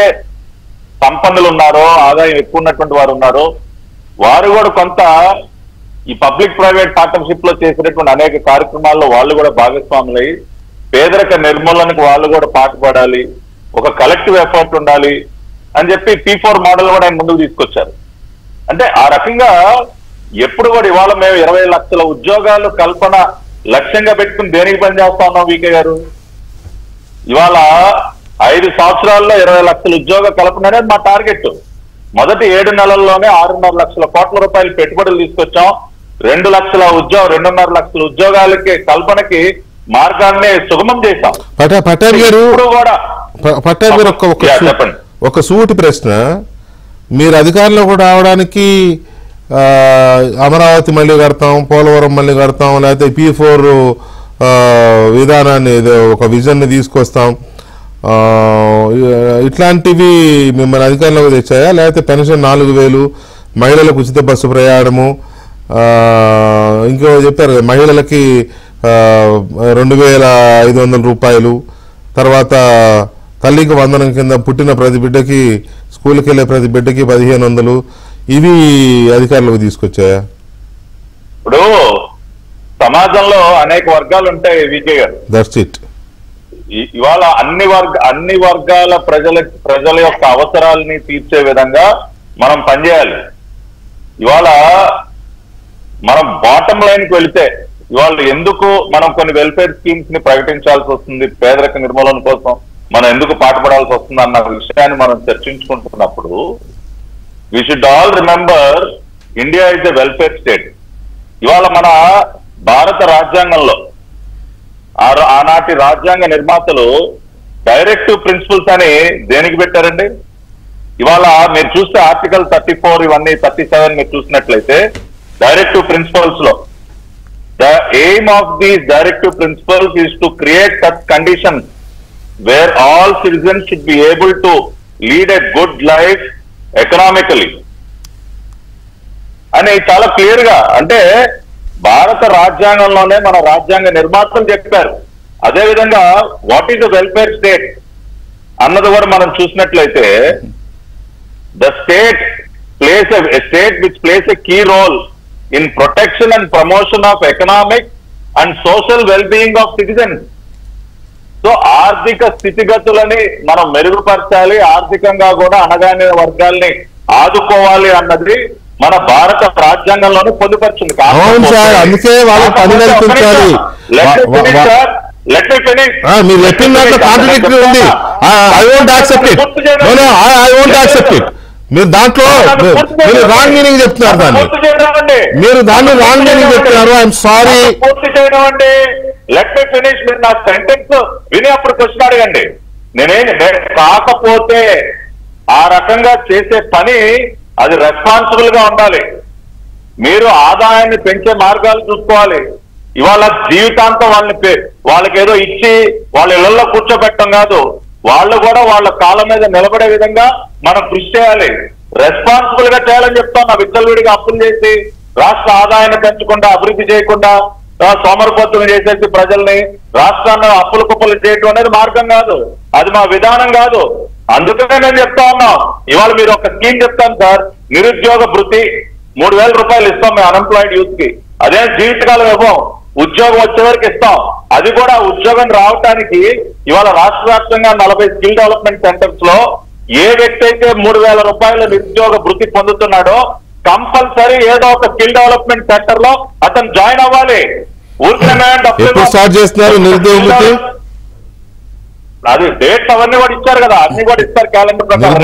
సంపన్నులు ఉన్నారో, ఆదాయం ఎక్కువ ఉన్నటువంటి వారు ఉన్నారో, వారు కూడా కొంత ఈ పబ్లిక్ ప్రైవేట్ పార్ట్నర్షిప్ లో చేసినటువంటి అనేక కార్యక్రమాల్లో వాళ్ళు కూడా భాగస్వాములై పేదరిక నిర్మూలనకు వాళ్ళు కూడా పాటుపడాలి, ఒక కలెక్టివ్ ఎఫర్ట్ ఉండాలి అని చెప్పి P4 మోడల్ కూడా ఆయన ముందుకు తీసుకొచ్చారు. అంటే ఆ రకంగా ఎప్పుడు కూడా ఇవాళ మేము 20 లక్షల ఉద్యోగాలు కల్పన లక్ష్యంగా పెట్టుకుని దేనికి పనిచేస్తా ఉన్నాం వికే గారు? ఇవాళ 5 సంవత్సరాల్లో 20 లక్షల ఉద్యోగ కల్పన అనేది మా టార్గెట్. మొదటి 7 నెలల్లోనే 6.5 లక్షల కోట్ల రూపాయలు పెట్టుబడులు తీసుకొచ్చాం. 2 లక్షల 2.5 లక్షల ఉద్యోగాలకి కల్పనకి మార్గాన్ని సుగమం చేశాం. పటాన్ గారు ఒక సూటి ప్రశ్న, మీరు అధికారంలో కూడా రావడానికి అమరావతి మళ్ళీ కడతాం, పోలవరం మళ్ళీ కడతాం, లేకపోతే P4 విధానాన్ని ఒక విజన్ని తీసుకొస్తాం, ఇట్లాంటివి మిమ్మల్ని అధికారంలోకి తెచ్చాయా? లేకపోతే పెన్షన్ 4,000, మహిళలకు ఉచిత బస్సు ప్రయాణము, ఇంకో చెప్పారు మహిళలకి 2,500 రూపాయలు, తర్వాత తల్లికి వందనం కింద పుట్టిన ప్రతి బిడ్డకి, స్కూల్కి వెళ్ళే ప్రతి బిడ్డకి 1,500, ఇవి అధికారులకు తీసుకొచ్చాయా? ఇప్పుడు సమాజంలో అనేక వర్గాలు ఉంటాయి విజయ్ గారు. That's it. ఇవాళ అన్ని వర్గాల ప్రజల యొక్క అవసరాలని తీర్చే విధంగా మనం పనిచేయాలి. ఇవాళ మనం బాటం లైన్ కి వెళితే ఇవాళ ఎందుకు మనం కొన్ని వెల్ఫేర్ స్కీమ్స్ ని ప్రకటించాల్సి వస్తుంది, పేదరిక నిర్మూలన కోసం మనం ఎందుకు పాటుపడాల్సి వస్తుంది అన్న విషయాన్ని మనం చర్చించుకుంటున్నప్పుడు we should all remember India is a welfare state. ఇవాళ మన భారత రాజ్యాంగంలో ఆనాటి రాజ్యాంగ నిర్మాతలు డైరెక్టివ్ ప్రిన్సిపల్స్ అని దేనికి పెట్టారండి? ఇవాళ మీరు చూస్తే ఆర్టికల్ 34 ఇవన్నీ 37 మీరు చూసినట్లయితే డైరెక్టివ్ ప్రిన్సిపల్స్ లో the aim of these directive principles is to create such conditions where all citizens should be able to lead a good life economically అని చాలా క్లియర్ గా, అంటే భారత రాజ్యాంగంలోనే మన రాజ్యాంగ నిర్మాతలు చెప్పారు. అదేవిధంగా what is the welfare state అన్నది కూడా మనం చూసినట్లయితే the state which plays a key role in protection and promotion of economic and social well-being of citizens. So ఆర్థిక స్థితిగతులని మనం మెరుగుపరచాలి, ఆర్థికంగా కూడా అణగారిన వర్గాల్ని ఆదుకోవాలి అన్నది మన భారత రాజ్యాంగంలోనే పొందుపరిచింది. అందుకే వాళ్ళ పని కల్పించాలి. మీరు చెప్పిన దాంట్లో కాంట్రడిక్టరీ ఉంది. I won't accept it. I won't accept it. మీరు దాంట్లో మీరు రాంగ్ మీనింగ్ చెప్తున్నారు, దాన్ని మీరు దాన్ని రాంగ్ మీనింగ్ చెప్తున్నారు. I'm sorry. పూర్తి చేయడం అండి. Let me finish. మీరు నా సెంటెన్స్ విని అప్పుడు క్వశ్చన్ అడగండి. కాకపోతే ఆ రకంగా చేసే పని అది రెస్పాన్సిబుల్ గా ఉండాలి. మీరు ఆదాయాన్ని పెంచే మార్గాలు చూసుకోవాలి. ఇవాళ జీవితాంతం వాళ్ళకి ఏదో ఇచ్చి వాళ్ళ ఇళ్లలో కూర్చోబెట్టడం కాదు, వాళ్ళు కూడా వాళ్ళ కాళ్ళ మీద నిలబడే విధంగా మనం కృషి చేయాలి. రెస్పాన్సిబుల్ గా చేయాలని చెప్తాం. విచ్చలవిడిగా అప్పులు చేసి రాష్ట్ర ఆదాయాన్ని పెంచకుండా, అభివృద్ధి చేయకుండా, సోమరిపోతులు చేసేసి ప్రజల్ని రాష్ట్రాన్ని అప్పులు కుప్పలు చేయటం అనేది మార్గం కాదు. అది మా విధానం కాదు. అందుకనే నేను చెప్తా ఉన్నాం. ఇవాళ మీరు ఒక స్కీమ్ చెప్తాను సార్, నిరుద్యోగ భృతి 3,000 రూపాయలు ఇస్తాం మేము అన్ఎంప్లాయిడ్ యూత్ కి. అదే జీవితకాలం ఇవ్వం, ఉద్యోగం వచ్చే వరకు ఇస్తాం. అది కూడా ఉద్యోగం రావటానికి ఇవాళ రాష్ట్ర వ్యాప్తంగా 40 స్కిల్ డెవలప్మెంట్ సెంటర్స్ లో ఏ వ్యక్తి అయితే 3,000 రూపాయల నిరుద్యోగ భృతి పొందుతున్నాడో కంపల్సరీ ఏదో ఒక స్కిల్ డెవలప్మెంట్ సెంటర్ లో అతను జాయిన్ అవ్వాలి. ఎప్పుడు స్టార్ట్ చేస్తున్నారు నిరుద్యోగ భృతి? అది డేట్స్ అవన్నీ కూడా ఇచ్చారు కదా, అన్ని కూడా ఇస్తారు క్యాలెండర్ ప్రకారం.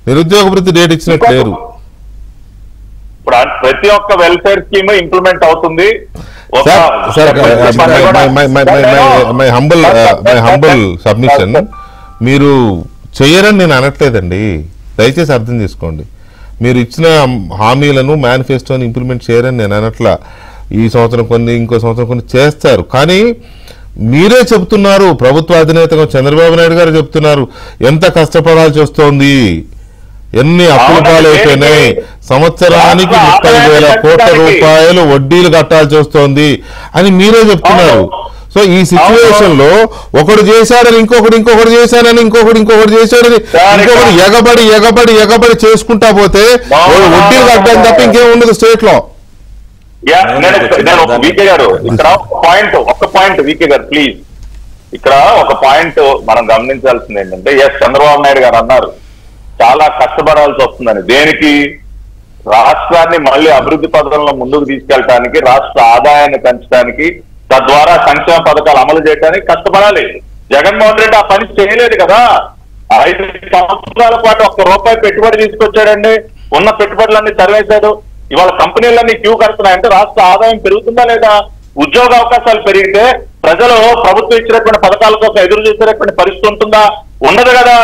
నిరుద్యోగ భృతి డేట్ ఇచ్చినట్టు లేరు. ఇప్పుడు ప్రతి ఒక్క వెల్ఫేర్ స్కీమ్ ఇంప్లిమెంట్ అవుతుంది. మై హంబుల్ సబ్మిషన్, మీరు చెయ్యరని నేను అనట్లేదండి, దయచేసి అర్థం చేసుకోండి. మీరు ఇచ్చిన హామీలను మేనిఫెస్టోని ఇంప్లిమెంట్ చేయరని నేను అనట్లా. ఈ సంవత్సరం కొన్ని, ఇంకో సంవత్సరం కొన్ని చేస్తారు. కానీ మీరే చెప్తున్నారు, ప్రభుత్వ అధినేతగా చంద్రబాబు నాయుడు గారు చెప్తున్నారు ఎంత కష్టపడాల్సి వస్తోంది, ఎన్ని అప్పులు పాలైపోయినాయి, సంవత్సరానికి 30,000 కోట్ల రూపాయలు వడ్డీలు కట్టాల్సి వస్తోంది అని మీరే చెప్తున్నారు. సో ఈ సిచ్యువేషన్ లో ఒకడు చేశాడని ఇంకొకటి చేశాడని ఇంకొకటి చేశాడని ఇంకొకటి ఎగబడి చేసుకుంటా పోతే వడ్డీలు కట్టడం తప్ప ఇంకేం ఉండదు స్టేట్ లో. వీకే గారు ఇక్కడ ఒక పాయింట్ వీకే గారు ప్లీజ్, ఇక్కడ ఒక పాయింట్ మనం గమనించాల్సింది ఏంటంటే, చంద్రబాబు నాయుడు గారు అన్నారు చాలా కష్టపడాల్సి వస్తుందని. దేనికి? రాష్ట్రాన్ని మళ్ళీ అభివృద్ధి పథకంలో ముందుకు తీసుకెళ్ళడానికి, రాష్ట్ర ఆదాయాన్ని పెంచడానికి, తద్వారా సంక్షేమ పథకాలు అమలు చేయడానికి కష్టపడాలి. జగన్మోహన్ రెడ్డి ఆ పని చేయలేదు కదా. 5 సంవత్సరాల పాటు ₹1 పెట్టుబడి తీసుకొచ్చాడండి. ఉన్న పెట్టుబడులన్నీ తరివేశాడు. ఇవాళ కంపెనీలన్నీ క్యూ కడుతున్నాయంటే రాష్ట్ర ఆదాయం పెరుగుతుందా లేదా? ఉద్యోగ అవకాశాలు పెరిగితే ప్రజలు ప్రభుత్వం ఇచ్చినటువంటి పథకాల కోసం ఎదురు చూసేటువంటి పరిస్థితి ఉంటుందా? ఉండదు కదా.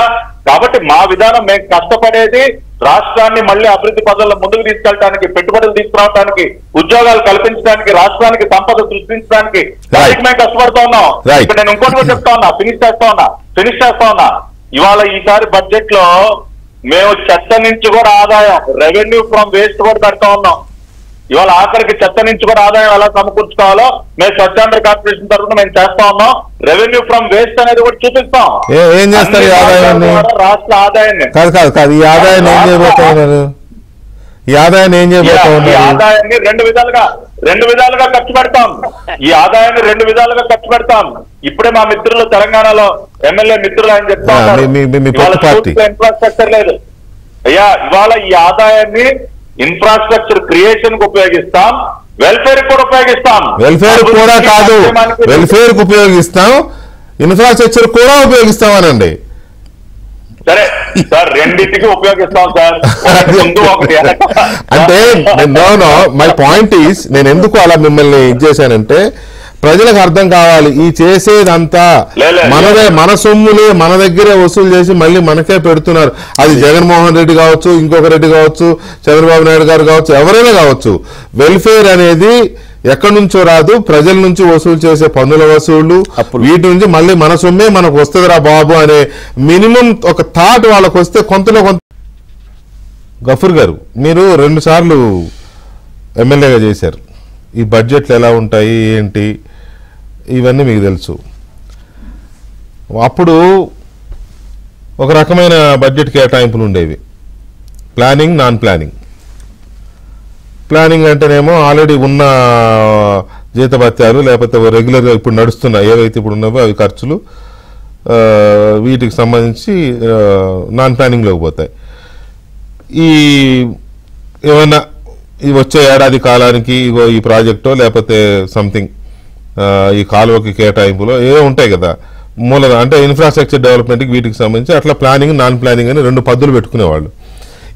కాబట్టి మా విధానం, మేము కష్టపడేది రాష్ట్రాన్ని మళ్ళీ అభివృద్ధి పథంలో ముందుకు తీసుకెళ్ళడానికి, పెట్టుబడులు తీసుకురావడానికి, ఉద్యోగాలు కల్పించడానికి, రాష్ట్రానికి సంపద సృష్టించడానికి దానికి మేము కష్టపడుతూ ఉన్నాం. ఇప్పుడు నేను ఇంకోటి కూడా చెప్తా ఉన్నా, ఫినిష్ చేస్తా ఉన్నా. ఇవాళ ఈసారి బడ్జెట్ లో మేము చెత్త నుంచి కూడా ఆదాయం, రెవెన్యూ ఫ్రమ్ వేస్ట్ కూడా పెడతా ఉన్నాం. ఇవాళ ఆఖరికి చెత్త నుంచి కూడా ఆదాయం ఎలా సమకూర్చుకోవాలో మేము స్వచ్ఛాంధ్ర కార్పొరేషన్ తరఫున మేము చేస్తా ఉన్నాం. రెవెన్యూ ఫ్రమ్ వేస్ట్ అనేది కూడా చూపిస్తాం. ఏం చేస్తారు ఈ ఆదాయాన్ని? రాష్ట్ర ఆదాయాన్ని కాదు ఈ ఆదాయాన్ని ఏం చేయబోతున్నారు? ఈ ఆదాయాన్ని ఏం చేయబోతున్నారు? ఈ ఆదాయాన్ని రెండు విధాలుగా ఖర్చు పెడతాం. ఈ ఆదాయాన్ని 2 విధాలుగా ఖర్చు పెడతాం. ఇప్పుడే మా మిత్రులు తెలంగాణలో ఎమ్మెల్యే మిత్రులు ఆయన చెప్తా ఉన్నారు ఇన్ఫ్రాస్ట్రక్చర్ లేదు. అయ్యా ఇవాళ ఈ ఆదాయాన్ని ఇన్ఫ్రాస్ట్రక్చర్ క్రియేషన్ కు ఉపయోగిస్తాం, వెల్ఫేర్ కూడా ఉపయోగిస్తాం. వెల్ఫేర్ కూడా కాదు, వెల్ఫేర్ కు ఉపయోగిస్తాం, ఇన్ఫ్రాస్ట్రక్చర్ కూడా ఉపయోగిస్తామనండి. సరే సార్, రెండింటికి ఉపయోగిస్తాం సార్. అంటే మై పాయింట్ ఈస్, నేను ఎందుకు అలా మిమ్మల్ని చేశానంటే ప్రజలకు అర్థం కావాలి, ఈ చేసేదంతా మన సొమ్ములే మన దగ్గరే వసూలు చేసి మళ్ళీ మనకే పెడుతున్నారు. అది జగన్మోహన్ రెడ్డి కావచ్చు, ఇంకొక రెడ్డి కావచ్చు, చంద్రబాబు నాయుడు గారు కావచ్చు, ఎవరైనా కావచ్చు. వెల్ఫేర్ అనేది ఎక్కడి నుంచో రాదు, ప్రజల నుంచి వసూలు చేసే పన్నుల వసూళ్లు, వీటి నుంచి మళ్ళీ మన సొమ్మే మనకు వస్తుందిరా బాబు అనే మినిమం ఒక థాట్ వాళ్ళకు వస్తే కొంతలో కొంత. గఫూర్ గారు, మీరు 2 సార్లు ఎమ్మెల్యేగా చేశారు. ఈ బడ్జెట్లు ఎలా ఉంటాయి ఏంటి ఇవన్నీ మీకు తెలుసు. అప్పుడు ఒక రకమైన బడ్జెట్ కేటాయింపులు ఉండేవి, ప్లానింగ్, నాన్ ప్లానింగ్. ప్లానింగ్ అంటేనేమో ఆల్రెడీ ఉన్న జీతభత్యాలు లేకపోతే రెగ్యులర్గా ఇప్పుడు నడుస్తున్న ఏవైతే ఇప్పుడు ఉన్నావో అవి ఖర్చులు, వీటికి సంబంధించి నాన్ ప్లానింగ్లోకి పోతాయి. ఈ ఏమైనా ఈ వచ్చే ఏడాది కాలానికి ఇగో ఈ ప్రాజెక్టో లేకపోతే సంథింగ్ ఈ కాలువకి కేటాయింపులో ఏవో ఉంటాయి కదా మూలగా, అంటే ఇన్ఫ్రాస్ట్రక్చర్ డెవలప్మెంట్కి వీటికి సంబంధించి అట్లా ప్లానింగ్, నాన్ ప్లానింగ్ అని 2 పద్ధతులు పెట్టుకునేవాళ్ళు.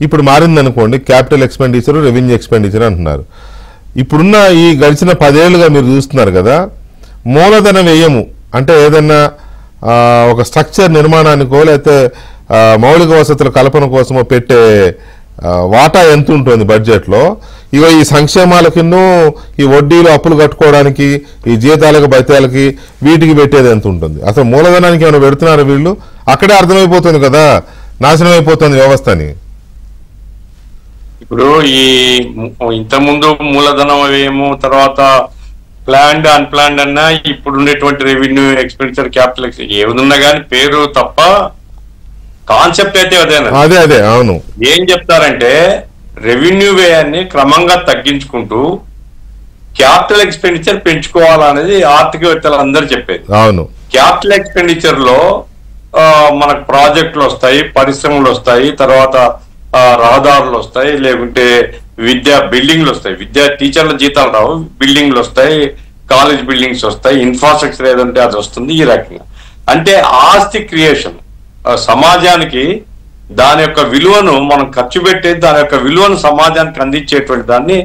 ఇప్పుడు మారిందనుకోండి, క్యాపిటల్ ఎక్స్పెండిచర్, రెవెన్యూ ఎక్స్పెండిచర్ అంటున్నారు. ఇప్పుడున్న ఈ గడిచిన 10 ఏళ్ళుగా మీరు చూస్తున్నారు కదా, మూలధన వ్యయము అంటే ఏదన్నా ఒక స్ట్రక్చర్ నిర్మాణానికో లేకపోతే మౌలిక వసతుల కల్పన కోసమో పెట్టే వాటా ఎంత ఉంటుంది బడ్జెట్లో, ఇగో ఈ సంక్షేమాల కింద ఈ వడ్డీలు అప్పులు కట్టుకోవడానికి ఈ జీతాలకు బత్యాలకి వీటికి పెట్టేది ఎంత ఉంటుంది, అసలు మూలధనానికి ఏమైనా పెడుతున్నారు వీళ్ళు? అక్కడే అర్థమైపోతుంది కదా నాశనం అయిపోతుంది వ్యవస్థ అని. ఇప్పుడు ఈ ఇంతకుముందు మూలధనం వ్యయము, తర్వాత ప్లాన్డ్ అన్ప్లాన్డ్ అన్నా ఇప్పుడు ఉండేటువంటి రెవెన్యూ ఎక్స్పెండిచర్, క్యాపిటల్ ఏమున్నా కానీ పేరు తప్ప కాన్సెప్ట్ అయితే అదేనా? అదే అవును. ఏం చెప్తారంటే రెవెన్యూ వ్యయాన్ని క్రమంగా తగ్గించుకుంటూ క్యాపిటల్ ఎక్స్పెండిచర్ పెంచుకోవాలనేది ఆర్థికవేత్తలు అందరూ చెప్పేది. అవును. క్యాపిటల్ ఎక్స్పెండిచర్ లో మనకు ప్రాజెక్టులు వస్తాయి, పరిశ్రమలు వస్తాయి, తర్వాత రహదారులు వస్తాయి, లేకుంటే బిల్డింగ్లు వస్తాయి. టీచర్ల జీతాలు రావు, బిల్డింగ్లు వస్తాయి, కాలేజ్ బిల్డింగ్స్ వస్తాయి, ఇన్ఫ్రాస్ట్రక్చర్ ఏదంటే అది వస్తుంది. ఈ రకంగా అంటే ఆస్తి క్రియేషన్, సమాజానికి దాని యొక్క విలువను మనం ఖర్చు పెట్టేది, దాని యొక్క విలువను సమాజానికి అందించేటువంటి దాన్ని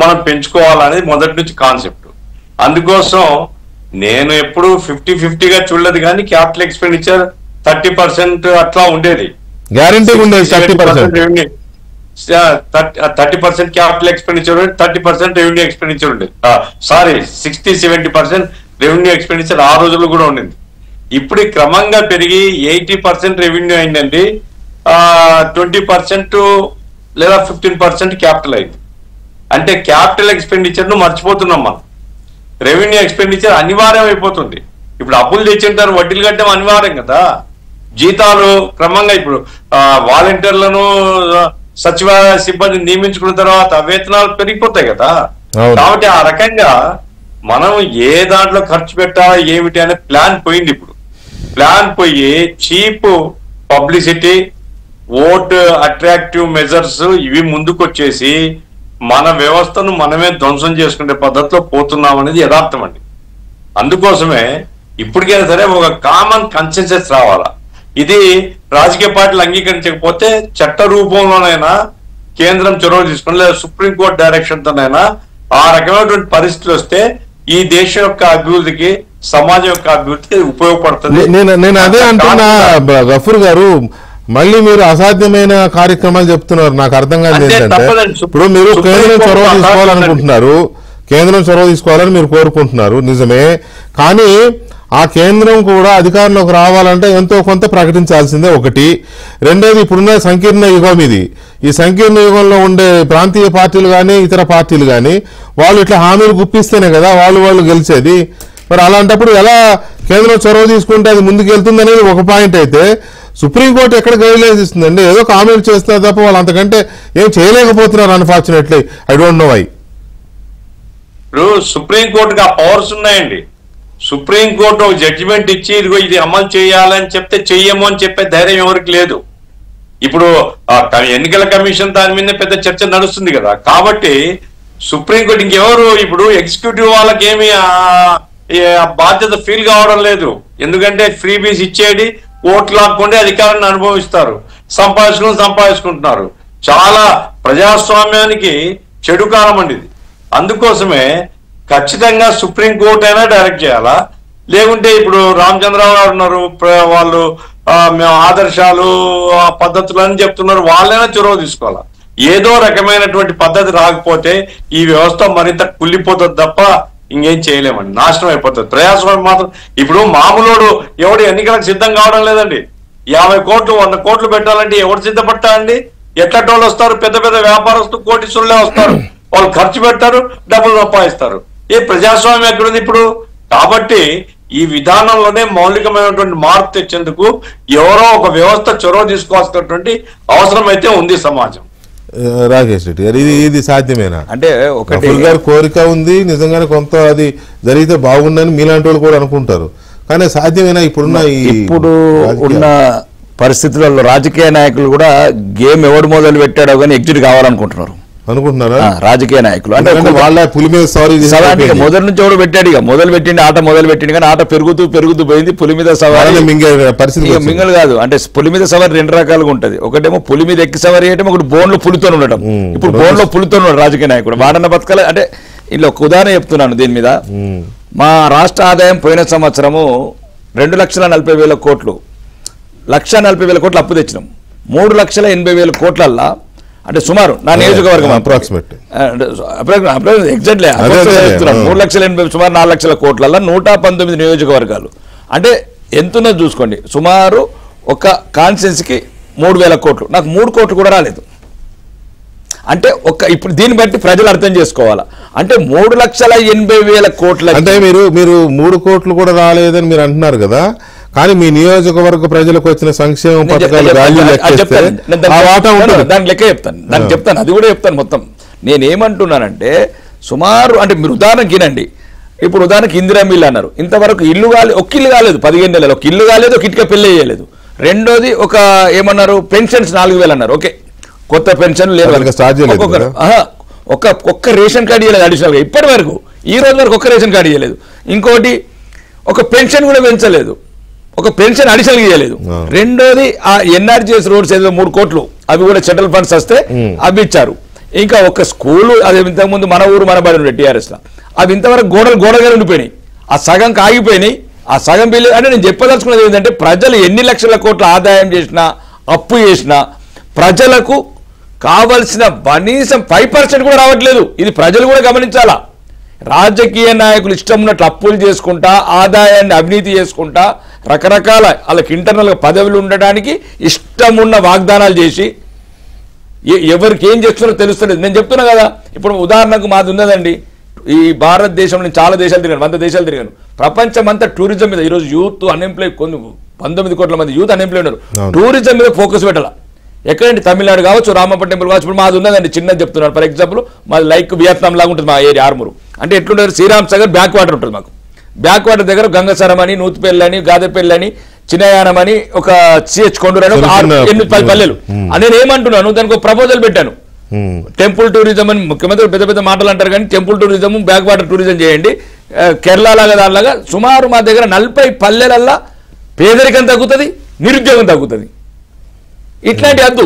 మనం పెంచుకోవాలనేది మొదటి నుంచి కాన్సెప్ట్. అందుకోసం నేను ఎప్పుడు 50-50గా చూడలేదు, కానీ క్యాపిటల్ ఎక్స్పెండిచర్ 30% అట్లా ఉండేది. గ్యారంటీ ఉండేది 30% క్యాపిటల్ ఎక్స్పెండిచర్, 30% రెవెన్యూ ఎక్స్పెండిచర్ ఉండేది. 60-70% రెవెన్యూ ఎక్స్పెండిచర్ ఆ రోజుల్లో కూడా ఉండింది. ఇప్పుడు క్రమంగా పెరిగి 80% రెవెన్యూ అయిందండి, 20% లేదా 15% క్యాపిటల్ అయింది. అంటే క్యాపిటల్ ఎక్స్పెండిచర్ ను మర్చిపోతున్నాం మనం. రెవెన్యూ ఎక్స్పెండిచర్ అనివార్యం అయిపోతుంది. ఇప్పుడు అప్పులు తెచ్చింటారు, వడ్డీలు కట్టడం అనివార్యం కదా. జీతాలు క్రమంగా ఇప్పుడు వాలంటీర్లను, సచివాలయ సిబ్బంది నియమించుకున్న తర్వాత వేతనాలు పెరిగిపోతాయి కదా. కాబట్టి ఆ రకంగా మనం ఏ దాంట్లో ఖర్చు పెట్టాలా ఏమిటి అనే ప్లాన్ పోయింది. ఇప్పుడు ప్లాన్ పోయి cheap publicity, vote attractive measures ఇవి ముందుకొచ్చేసి మన వ్యవస్థను మనమే ధ్వంసం చేసుకునే పద్ధతిలో పోతున్నాం అనేది యథార్థం అండి. అందుకోసమే ఇప్పటికైనా సరే ఒక కామన్ కన్సెన్సస్ రావాలా. ఇది రాజకీయ పార్టీలు అంగీకరించకపోతే చట్ట రూపంలోనైనా కేంద్రం చొరవ తీసుకుని లేదా సుప్రీంకోర్టు డైరెక్షన్ తోనైనా ఆ రకమైనటువంటి పరిస్థితులు వస్తే ఈ దేశం యొక్క అభివృద్ధికి, సమాజం యొక్క అభివృద్ధికి ఉపయోగపడుతుంది. నేను అదే అంటున్నా గఫూర్ గారు, మళ్ళీ మీరు అసాధ్యమైన కార్యక్రమాలు చెప్తున్నారు. నాకు అర్థం కాదు ఏంటంటే, ఇప్పుడు మీరు కేంద్రం చొరవ తీసుకోవాలనుకుంటున్నారు, కేంద్రం చొరవ తీసుకోవాలని మీరు కోరుకుంటున్నారు, నిజమే. కానీ ఆ కేంద్రం కూడా అధికారంలోకి రావాలంటే ఎంతో కొంత ప్రకటించాల్సిందే ఒకటి. రెండోది, ఇప్పుడున్న సంకీర్ణ యుగం ఇది. ఈ సంకీర్ణ యుగంలో ఉండే ప్రాంతీయ పార్టీలు కానీ ఇతర పార్టీలు కానీ వాళ్ళు ఇట్లా హామీలు గుప్పిస్తేనే కదా వాళ్ళు గెలిచేది. మరి అలాంటప్పుడు ఎలా కేంద్రం చొరవ తీసుకుంటే అది ముందుకు వెళ్తుంది అనేది ఒక పాయింట్ అయితే, సుప్రీంకోర్టు ఎక్కడ గైడ్లైన్స్ ఇస్తుందండి? ఏదో కామెంట్ చేస్తున్నారు తప్ప వాళ్ళు అంతకంటే ఏం చేయలేకపోతున్నారు. Unfortunately I don't know why. ఇప్పుడు సుప్రీంకోర్టుకి ఆ పవర్స్ ఉన్నాయండి. సుప్రీంకోర్టు ఒక జడ్జిమెంట్ ఇచ్చి ఇదిగో ఇది అమలు చేయాలని చెప్తే చెయ్యము అని చెప్పే ధైర్యం ఎవరికి లేదు. ఇప్పుడు ఎన్నికల కమిషన్ దాని మీద పెద్ద చర్చ నడుస్తుంది కదా. కాబట్టి సుప్రీంకోర్టు ఇంకెవరు, ఇప్పుడు ఎగ్జిక్యూటివ్ వాళ్ళకి ఏమి బాధ్యత ఫీల్ కావడం లేదు. ఎందుకంటే ఫ్రీ బీస్ ఇచ్చేది, ఓట్లు లాక్కుంటే అధికారాన్ని అనుభవిస్తారు, సంపాదించుకుంటున్నారు. చాలా ప్రజాస్వామ్యానికి చెడు కాలం అండి ఇది. అందుకోసమే ఖచ్చితంగా సుప్రీంకోర్టు అయినా డైరెక్ట్ చేయాలా, లేకుంటే ఇప్పుడు రామచంద్రరావు గారు ఉన్నారు, వాళ్ళు మేము ఆదర్శాలు పద్ధతులు అని చెప్తున్నారు, వాళ్ళైనా చొరవ తీసుకోవాలా. ఏదో రకమైనటువంటి పద్ధతి రాకపోతే ఈ వ్యవస్థ మరింత కుళ్ళిపోతుంది తప్ప ఇంకేం చేయలేమండి, నాశనం అయిపోతుంది. ప్రజాస్వామ్యం మాత్రం ఇప్పుడు మామూలుడు ఎవడు ఎన్నికలకు సిద్ధం కావడం లేదండి. 50 కోట్లు 100 కోట్లు పెట్టాలంటే ఎవరు సిద్ధపడతారండి? ఎట్లటి వాళ్ళు వస్తారు? పెద్ద పెద్ద వ్యాపారస్తులు కోటీశ్వరులే వస్తారు. వాళ్ళు ఖర్చు పెడతారు, డబ్బులు సంపాదిస్తారు. ఏ ప్రజాస్వామ్యం ఎక్కడుంది ఇప్పుడు? కాబట్టి ఈ విధానంలోనే మౌలికమైనటువంటి మార్పు తెచ్చేందుకు ఎవరో ఒక వ్యవస్థ చొరవ తీసుకోవాల్సినటువంటి అవసరం అయితే ఉంది సమాజం. రాకేష్ రెడ్డి గారు, ఇది సాధ్యమేనా? అంటే ఒకటి గారి కోరిక ఉంది, నిజంగానే కొంత అది జరిగితే బాగుందని మీలాంటి వాళ్ళు కూడా అనుకుంటారు. కానీ సాధ్యమేనా ఇప్పుడు ఉన్న పరిస్థితులలో? రాజకీయ నాయకులు కూడా గేమ్ ఎవడు మొదలు పెట్టాడో కానీ ఎగ్జిట్ కావాలనుకుంటున్నారు అనుకుంటున్నారా? రాజకీయ నాయకులు అంటే వాళ్ళ పులి మీద మొదటి నుంచి ఎవడు పెట్టాడు, ఇక మొదలు పెట్టిండి, ఆట మొదలు పెట్టింది, కానీ ఆట పెరుగుతూ పోయింది. పులి మీద సవారీ మింగలు కాదు. అంటే పులి మీద సవారీ 2 రకాలుగా ఉంటది. ఒకటేమో పులి మీద ఎక్కి సవారీ చేయటం, ఒకటి బోన్లో పులితో ఉండటం. ఇప్పుడు బోన్లో పులితో ఉన్నాడు రాజకీయ నాయకుడు. వాడన్న బతకాలి. అంటే ఇలా ఒక ఉదాహరణ చెప్తున్నాను దీని మీద. మా రాష్ట్ర ఆదాయం పోయిన సంవత్సరము 2,40,000 కోట్లు, 1,40,000 కోట్లు అప్పు తెచ్చినాం. 3,80,000 కోట్లల్లా అంటే సుమారు నా నియోజకవర్గం ఎగ్జాక్ట్లీ 3,80,000 సుమారు 4 లక్షల కోట్లల్లో 119 నియోజకవర్గాలు. అంటే ఎంతున్నది చూసుకోండి. సుమారు ఒక కాన్స్టిట్యున్సీకి 3,000 కోట్లు. నాకు 3 కోట్లు కూడా రాలేదు. అంటే ఇప్పుడు దీన్ని బట్టి ప్రజలు అర్థం చేసుకోవాలా. అంటే 3,80,000 కోట్ల అంటే మీరు 3 కోట్లు కూడా రాలేదని మీరు అంటున్నారు కదా. కానీ మీ నియోజకవర్గ ప్రజలకు వచ్చిన సంక్షేమ పథకాలు దానికి లెక్క చెప్తాను, అది కూడా చెప్తాను మొత్తం. నేనేమంటున్నానంటే సుమారు అంటే మీరు ఉదాహరణకి వినండి. ఇప్పుడు ఉదాహరణకి ఇందిరా మిల్లు అన్నారు. ఇంతవరకు ఒక్క ఇల్లు కాలేదు 15 నెలలు, ఒక ఇల్లు కాలేదు, ఒక ఇటుక పెళ్లి చేయలేదు. రెండోది ఏమన్నారు, పెన్షన్స్ 4,000 అన్నారు. ఓకే, కొత్త పెన్షన్ లేదు, ఒక్క రేషన్ కార్డు ఇవ్వలేదు అడిషనల్ గా ఇప్పటి వరకు. ఈ రోజు వరకు ఒక్క రేషన్ కార్డు ఇవ్వలేదు. ఇంకోటి ఒక పెన్షన్ కూడా పెంచలేదు, ఒక పెన్షన్ అడిషనల్ ఇవ్వలేదు. రెండోది ఆ ఎన్ఆర్జీఎస్ రోడ్స్ ఏదో 3 కోట్లు అవి కూడా సెంట్రల్ ఫండ్స్ వస్తే అవి ఇచ్చారు. ఇంకా ఒక స్కూలు అది ఇంతకుముందు మన ఊరు మన బడి ఉండే టీఆర్ఎస్ లో అవి ఇంతవరకు గోడలుగా ఉండిపోయినాయి. ఆ సగం ఆగిపోయినాయి. ఆ సగం బిల్లు అంటే నేను చెప్పదలుచుకున్నది ఏంటంటే ప్రజలు ఎన్ని లక్షల కోట్ల ఆదాయం చేసినా అప్పు చేసినా ప్రజలకు కావలసిన కనీసం 5% కూడా రావట్లేదు. ఇది ప్రజలు కూడా గమనించాలా. రాజకీయ నాయకులు ఇష్టం ఉన్నట్లు అప్పులు చేసుకుంటా, ఆదాయాన్ని అవినీతి చేసుకుంటా, రకరకాల వాళ్ళకి ఇంటర్నల్గా పదవులు ఉండడానికి ఇష్టం ఉన్న వాగ్దానాలు చేసి ఎవరికి ఏం చేస్తున్నారో తెలుస్తలేదు. నేను చెప్తున్నా కదా, ఇప్పుడు ఉదాహరణకు మాది ఉన్నదండి. ఈ భారతదేశంలో నేను చాలా దేశాలు తిరిగాను, 100 దేశాలు తిరిగాను. ప్రపంచం అంతా టూరిజం మీద. ఈరోజు యూత్ అన్ఎంప్లాయ్ 19 కోట్ల మంది యూత్ అన్ఎంప్లాయ్ ఉన్నారు. టూరిజం మీద ఫోకస్ పెట్టాల. ఎక్కడంటే తమిళనాడు కావచ్చు, రామప్ప టెంపుల్ కావచ్చు. ఇప్పుడు మాది ఉన్నదండి, చిన్నది చెప్తున్నారు. ఫర్ ఎగ్జాంపుల్ మాది లైక్ వియత్నాం లాగా ఉంటుంది మా ఏరియా ఆర్మూరు. అంటే ఎట్లుంటారు, శ్రీరామ్ సాగర్ బ్యాక్ వాటర్ ఉంటుంది మాకు. బ్యాక్ వాటర్ దగ్గర గంగసరం అని, నూతిపల్లి అని, గాదెపల్లి అని, చిన్నయానం అని, ఒక సిహెచ్ కొండూరు అని 8-10 పల్లెలు. నేను ఏమంటున్నాను, దానికి ఒక ప్రపోజల్ పెట్టాను. టెంపుల్ టూరిజం అని ముఖ్యమంత్రి పెద్ద పెద్ద మాటలు అంటారు, కానీ temple tourism back water tourism చేయండి. కేరళ లాగా దానిలాగా సుమారు మా దగ్గర 40 పల్లెలల్లా పేదరికం తగ్గుతుంది, నిరుద్యోగం తగ్గుతుంది. ఇట్లాంటి అద్దు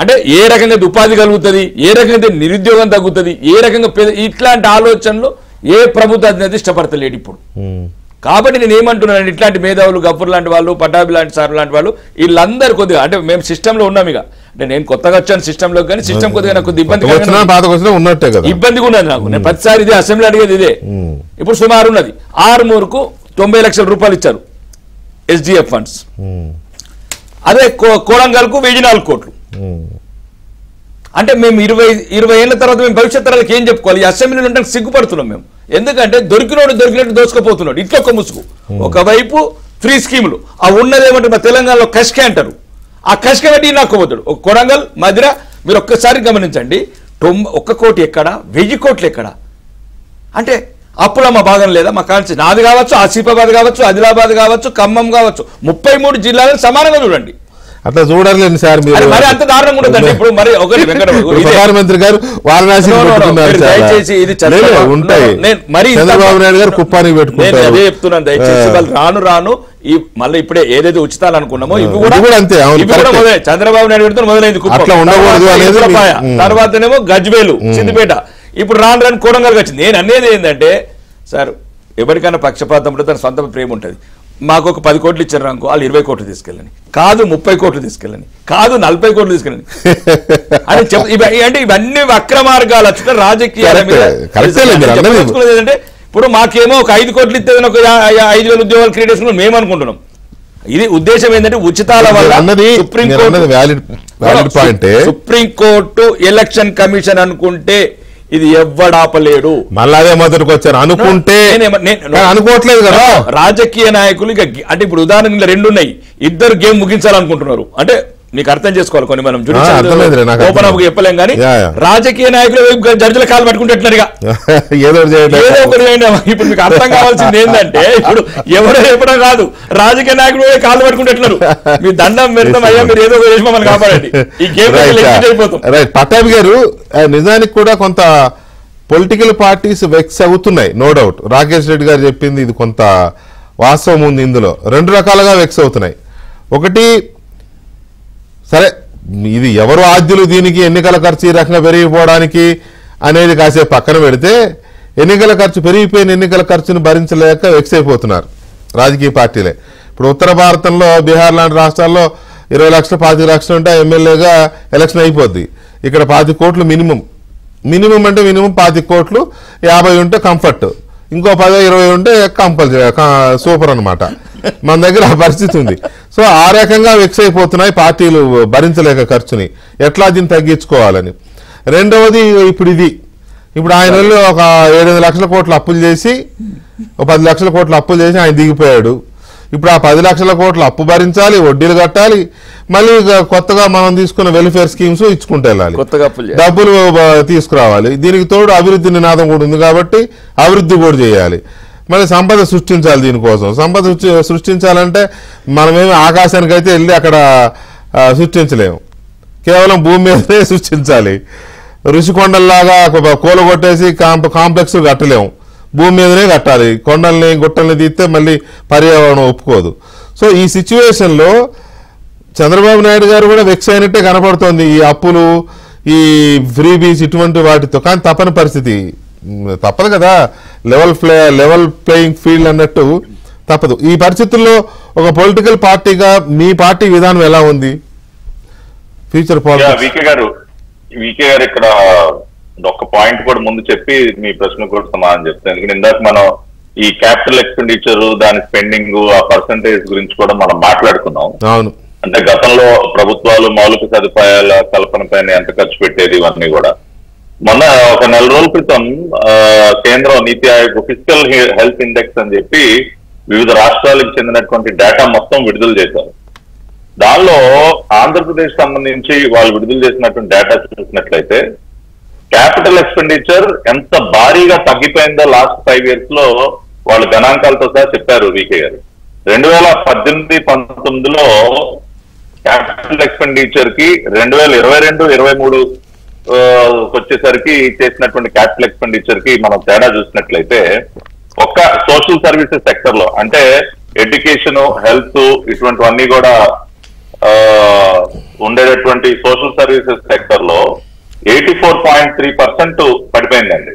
అంటే ఏ రకంగా ఉపాధి కలుగుతుంది, ఏ రకంగా నిరుద్యోగం తగ్గుతుంది, ఏ రకంగా ఇట్లాంటి ఆలోచనలు ఏ ప్రభుత్వ అధినేత ఇష్టపడతలేడు ఇప్పుడు. కాబట్టి నేను ఏమంటున్నాను, ఇట్లాంటి మేధావులు గఫూర్ లాంటి వాళ్ళు, పటాబి లాంటి సార్ లాంటి వాళ్ళు వీళ్ళందరూ కొద్దిగా అంటే మేము సిస్టంలో ఉన్నాం. ఇక అంటే నేను కొత్తగా వచ్చాను సిస్టంలో, కానీ సిస్టమ్ కొద్దిగా నాకు కొద్దిగా ఇబ్బందిగా ఉన్నది నాకు. నేను ప్రతిసారి ఇదే అసెంబ్లీ అడిగేది ఇదే. ఇప్పుడు సుమారు ఉన్నది ఆర్మూరుకు 90 లక్షల రూపాయలు ఇచ్చారు ఎస్డిఎఫ్ ఫండ్స్. అదే కోడంగల్కు 1,004 కోట్లు. అంటే మేము 20 ఏళ్ల తర్వాత మేము భవిష్యత్ తరాలకు ఏం చెప్పుకోవాలి? ఈ అసెంబ్లీలో ఉంటే సిగ్గుపడుతున్నాం మేము. ఎందుకంటే దొరికినట్టు దోచుకుపోతున్నాడు. ఇట్లొక్క ముసుగు. ఒకవైపు ఫ్రీ స్కీములు ఆ ఉన్నదేమంటే మా తెలంగాణలో కష్కే అంటారు. ఆ కష్క పెట్టి నాకోపోతాడు. ఒక కొడంగల్ మధిర మీరు ఒక్కసారి గమనించండి. 1 కోటి ఎక్కడ, 1000 కోట్లు ఎక్కడ? అంటే అప్పుడు మా భాగం లేదా? మా కాన్సి నాది కావచ్చు, ఆసిఫాబాద్ కావచ్చు, ఆదిలాబాద్ కావచ్చు, ఖమ్మం కావచ్చు, 33 జిల్లాలను సమానంగా చూడండి. అట్లా చూడాలండి సార్. మరి అంత దారుణంగా ఉండదండి. ఇప్పుడు మరి ఒకటి ప్రధానమంత్రి గారు వారణాసి దయచేసి ఇది మరి చంద్రబాబు నాయుడు గారు కుప్పానికి పెట్టుకుంటారు. అదే చెప్తున్నాను, దయచేసి వాళ్ళు రాను ఈ మళ్ళీ ఇప్పుడే ఏదైతే ఉచితాలు అనుకున్నామో ఇవి కూడా అంతే. చంద్రబాబు నాయుడు గారితో మొదలైంది తర్వాతనేమో గజ్వేలు, సిద్దిపేట, ఇప్పుడు రాను కోడంగల్కి వచ్చింది. నేను అనేది ఏంటంటే సార్, ఎవరికైనా పక్షపాతం ఉంటే తన సొంత ప్రేమ ఉంటుంది. మాకు ఒక 10 కోట్లు ఇచ్చారు అనుకో, వాళ్ళు 20 కోట్లు తీసుకెళ్ళని, కాదు 30 కోట్లు తీసుకెళ్ళని, కాదు 40 కోట్లు తీసుకెళ్ళని అని అంటే ఇవన్నీ వక్ర మార్గాలు వచ్చిన రాజకీయాల మీద. ఏంటంటే ఇప్పుడు మాకేమో ఒక 5 కోట్లు ఇస్తే ఒక 5,000 ఉద్యోగాలు క్రియేట్ చేసుకుని మేము అనుకుంటున్నాం. ఇది ఉద్దేశం ఏంటంటే ఉచితాల వల్ల సుప్రీంకోర్టు ఎలక్షన్ కమిషన్ అనుకుంటే ఇది ఎవ్వడాపలేడు. మళ్ళీ అదే మొదటికి వచ్చారు అనుకుంటే అనుకోవట్లేదు కదా రాజకీయ నాయకులు. ఇక అంటే ఇప్పుడు ఉదాహరణ 2 ఉన్నాయి, ఇద్దరు గేమ్ ముగించాలనుకుంటున్నారు. అంటే మీకు అర్థం చేసుకోవాలి, కొన్ని మనం ఓపెన్ అప్ చెప్పలేం కానీ రాజకీయ నాయకులు జడ్జిల కాలు పట్టుకుంటున్నారు. ఏదో ఒకటి. ఇప్పుడు మీకు అర్థం కావాల్సింది ఏంటంటే ఇప్పుడు ఎవరో చెప్పడం కాదు, రాజకీయ నాయకులు కాలు పట్టుకుంటున్నారు. మీ దండం పెడతాం అయ్యా, మీరు ఏదో చేసి మమ్మల్ని కాపాడండి, ఈ గేమ్ అయిపోతాం. రైట్. పట్టాభి గారు, నిజానికి కూడా కొంత పొలిటికల్ పార్టీస్ వెక్స్ అవుతున్నాయి, నో డౌట్. రాకేష్ రెడ్డి గారు చెప్పింది ఇది కొంత వాస్తవం ఉంది. ఇందులో 2 రకాలుగా వెక్స్ అవుతున్నాయి. ఒకటి, సరే ఇది ఎవరు ఆద్యులు దీనికి ఎన్నికల ఖర్చు ఈ రకంగా పెరిగిపోవడానికి అనేది కాసేపు పక్కన పెడితే, ఎన్నికల ఖర్చు పెరిగిపోయిన ఎన్నికల ఖర్చును భరించలేక వెక్స్ అయిపోతున్నారు రాజకీయ పార్టీలే. ఇప్పుడు ఉత్తర భారతంలో బీహార్ లాంటి రాష్ట్రాల్లో 20 లక్షలు 25 లక్షలు ఉంటే ఎమ్మెల్యేగా ఎలక్షన్ అయిపోద్ది. ఇక్కడ 25 కోట్లు మినిమం అంటే మినిమం 25 కోట్లు, 50 ఉంటే కంఫర్ట్, ఇంకో 10-20 ఉంటే కంపల్సరీ సూపర్ అనమాట. మన దగ్గర ఆ పరిస్థితి ఉంది. సో ఆ రకంగా వెక్స్ అయిపోతున్నాయి పార్టీలు భరించలేక ఖర్చుని, ఎట్లా దీన్ని తగ్గించుకోవాలని. రెండవది ఇప్పుడు ఆయన ఒక 7-8 లక్షల కోట్ల అప్పులు చేసి, 10 లక్షల కోట్ల అప్పులు చేసి ఆయన దిగిపోయాడు. ఇప్పుడు ఆ 10 లక్షల కోట్ల అప్పు భరించాలి, వడ్డీలు కట్టాలి, మళ్ళీ కొత్తగా మనం తీసుకున్న వెల్ఫేర్ స్కీమ్స్ ఇచ్చుకుంటూ వెళ్ళాలి, డబ్బులు తీసుకురావాలి. దీనికి తోడు అభివృద్ధి నినాదం కూడా ఉంది కాబట్టి అభివృద్ధి కూడా చేయాలి, మళ్ళీ సంపద సృష్టించాలి. దీనికోసం సంపద సృష్టించాలంటే మనమేమి ఆకాశానికి అయితే వెళ్ళి అక్కడ సృష్టించలేము, కేవలం భూమి మీదనే సృష్టించాలి. ఋషికొండల్లాగా కూలగొట్టేసి కాంప్లెక్స్ కట్టలేము, భూమి మీదనే కట్టాలి. కొండల్ని గుట్టల్ని తీస్తే మళ్ళీ పర్యావరణం ఒప్పుకోదు. సో ఈ సిచ్యువేషన్లో చంద్రబాబు నాయుడు గారు కూడా వెక్స్ అయినట్టే కనపడుతోంది ఈ అప్పులు, ఈ ఫ్రీబీస్ ఇటువంటి వాటితో. కానీ తప్పని పరిస్థితి, తప్పదు కదా, లెవెల్ ప్లేయింగ్ ఫీల్డ్ అన్నట్టు తప్పదు. ఈ పరిస్థితుల్లో ఒక పొలిటికల్ పార్టీగా మీ పార్టీ విధానం ఎలా ఉంది? Future politics. వీకే గారు ఇక్కడ ఒక పాయింట్ కూడా ముందు చెప్పి మీ ప్రశ్న కూడా సమాధానం చెప్తాను. ఎందుకంటే ఇందాక మనం ఈ క్యాపిటల్ ఎక్స్పెండిచర్, దాని స్పెండింగ్, ఆ పర్సంటేజ్ గురించి కూడా మనం మాట్లాడుకున్నాం. అవును. అంటే గతంలో ప్రభుత్వాలు మౌలిక సదుపాయాల కల్పన పైన ఎంత ఖర్చు పెట్టేది, ఇవన్నీ కూడా. మొన్న ఒక 4 రోజుల క్రితం కేంద్రం నీతి ఆయోగ్ ఫిజికల్ హెల్త్ ఇండెక్స్ అని చెప్పి వివిధ రాష్ట్రాలకు చెందినటువంటి డేటా మొత్తం విడుదల చేశారు. దానిలో ఆంధ్రప్రదేశ్ సంబంధించి వాళ్ళు విడుదల చేసినటువంటి డేటా చూసినట్లయితే క్యాపిటల్ ఎక్స్పెండిచర్ ఎంత భారీగా తగ్గిపోయిందో లాస్ట్ 5 years లో వాళ్ళు గణాంకాలతో సహా చెప్పారు వీకే గారు. 2018-19లో క్యాపిటల్ ఎక్స్పెండిచర్ కి 2022-23 వచ్చేసరికి చేసినటువంటి క్యాపిటల్ ఎక్స్పెండిచర్ కి మనం తేడా చూసినట్లయితే, ఒక్క సోషల్ సర్వీసెస్ సెక్టర్ లో, అంటే ఎడ్యుకేషన్, హెల్త్, ఇటువంటివన్నీ కూడా ఉండేటటువంటి సోషల్ సర్వీసెస్ సెక్టర్ లో 84.3% పడిపోయిందండి.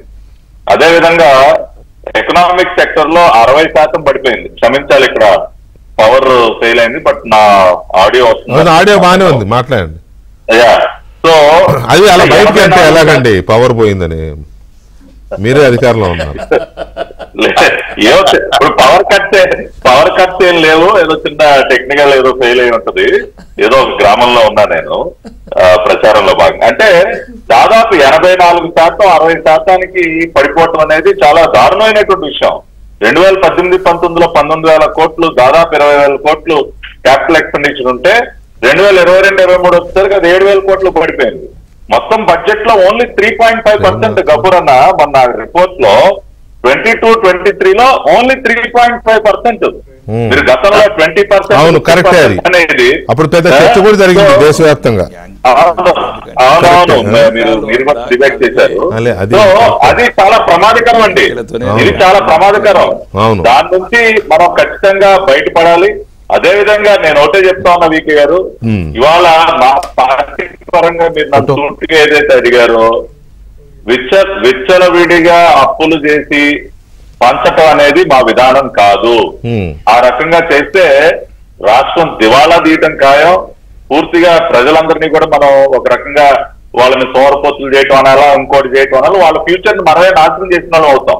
అదేవిధంగా ఎకనామిక్ సెక్టర్ లో 60% పడిపోయింది. క్షమించాలి, ఇక్కడ పవర్ ఫెయిల్ అయింది, బట్ నా ఆడియో వస్తుంది. ఆడియో బాగానే ఉంది, మాట్లాడండి. సో అది అలా బయటకి అంటే ఎలాగండి పవర్ పోయిందని? మీరే అధికారంలో ఉన్నారు. ఇప్పుడు పవర్ కట్స్ ఏం లేవు, ఏదో చిన్న టెక్నికల్ ఏదో ఫెయిల్ అయి ఉంటది. ఏదో ఒక గ్రామంలో ఉన్నా నేను ప్రచారంలో భాగంగా. అంటే దాదాపు 84%, 60%కి పడిపోవటం అనేది చాలా దారుణమైనటువంటి విషయం. 2018-19లో 19,000 కోట్లు, దాదాపు 20,000 కోట్లు క్యాపిటల్ ఎక్స్పెండిచర్ ఉంటే 2022-23 వచ్చేసరికి అది 7,000 కోట్లు పడిపోయింది. మొత్తం బడ్జెట్ లో ఓన్లీ 3.5% గబ్బుర్ అన్న మన రిపోర్ట్ లో 22-23లో ఓన్లీ 3.5%. మీరు గతంలో 20% అనేది అప్పుడు పెద్ద చర్చ కూడా జరిగింది దేశవ్యాప్తంగా. అవునవును, మీరు డిబేట్ చేశారు. అది చాలా ప్రమాదకరం అండి, ఇది చాలా ప్రమాదకరం. దాని నుంచి మనం ఖచ్చితంగా బయటపడాలి. అదే విధంగా నేను ఒకటే చెప్తా ఉన్నా వీకే గారు, ఇవాళ మా పార్టీ పరంగా మీరు నన్ను సూటిగా ఏదైతే అడిగారో, విచ్చలవిడిగా అప్పులు చేసి పంచటం అనేది మా విధానం కాదు. ఆ రకంగా చేస్తే రాష్ట్రం దివాళా తీయటం ఖాయం. పూర్తిగా ప్రజలందరినీ కూడా మనం ఒక రకంగా వాళ్ళని సోమరపోతులు చేయటం అనాలా, ఇంకోటి చేయటం అనాలి, వాళ్ళ ఫ్యూచర్ ని మనమే నాశనం చేసిన వాళ్ళం అవుతాం.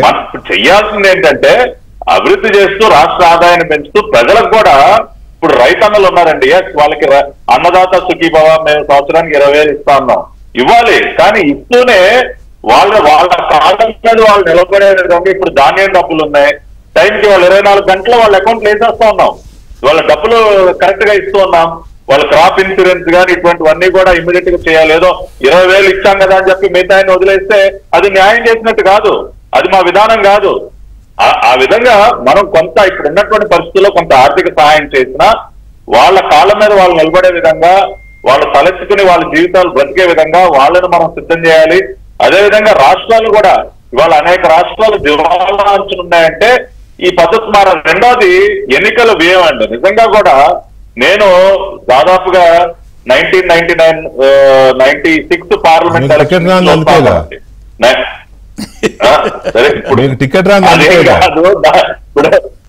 మనం చెయ్యాల్సింది ఏంటంటే అభివృద్ధి చేస్తూ రాష్ట్ర ఆదాయాన్ని పెంచుతూ ప్రజలకు కూడా, ఇప్పుడు రైతన్నలు ఉన్నారండి, వాళ్ళకి అన్నదాత సుఖీభవ మేము సంవత్సరానికి 20,000 ఇస్తా ఉన్నాం, ఇవ్వాలి. కానీ ఇస్తూనే వాళ్ళ కాళ్ళ మీద వాళ్ళు నిలబడే విధంగా ఇప్పుడు ధాన్యం డబ్బులు ఉన్నాయి, టైంకి వాళ్ళు 24 గంటలు వాళ్ళ అకౌంట్లు వేసేస్తా ఉన్నాం, వాళ్ళ డబ్బులు కరెక్ట్ గా ఇస్తూ ఉన్నాం. వాళ్ళ క్రాప్ ఇన్సూరెన్స్ కానీ ఇటువంటివన్నీ కూడా ఇమ్మీడియట్ గా చేయాలి. ఏదో 20,000 ఇచ్చాం కదా అని చెప్పి మిగతా వదిలేస్తే అది న్యాయం చేసినట్టు కాదు, అది మా విధానం కాదు. ఆ విధంగా మనం కొంత ఇప్పుడు ఉన్నటువంటి పరిస్థితుల్లో కొంత ఆర్థిక సహాయం చేసినా వాళ్ళ కాళ్ళ మీద వాళ్ళు నిలబడే విధంగా, వాళ్ళు తలెత్తుకుని వాళ్ళ జీవితాలు బ్రతికే విధంగా వాళ్ళని మనం సిద్ధం చేయాలి. అదేవిధంగా రాష్ట్రాలు కూడా ఇవాళ అనేక రాష్ట్రాలు దివాళా అంచున్నాయంటే ఈ పద్ధతి మారాలి. రెండోది ఎన్నికల వ్యయం అండి. నిజంగా కూడా నేను దాదాపుగా 1996 పార్లమెంట్ ఎలక్షన్ సరే ఇప్పుడు టికెట్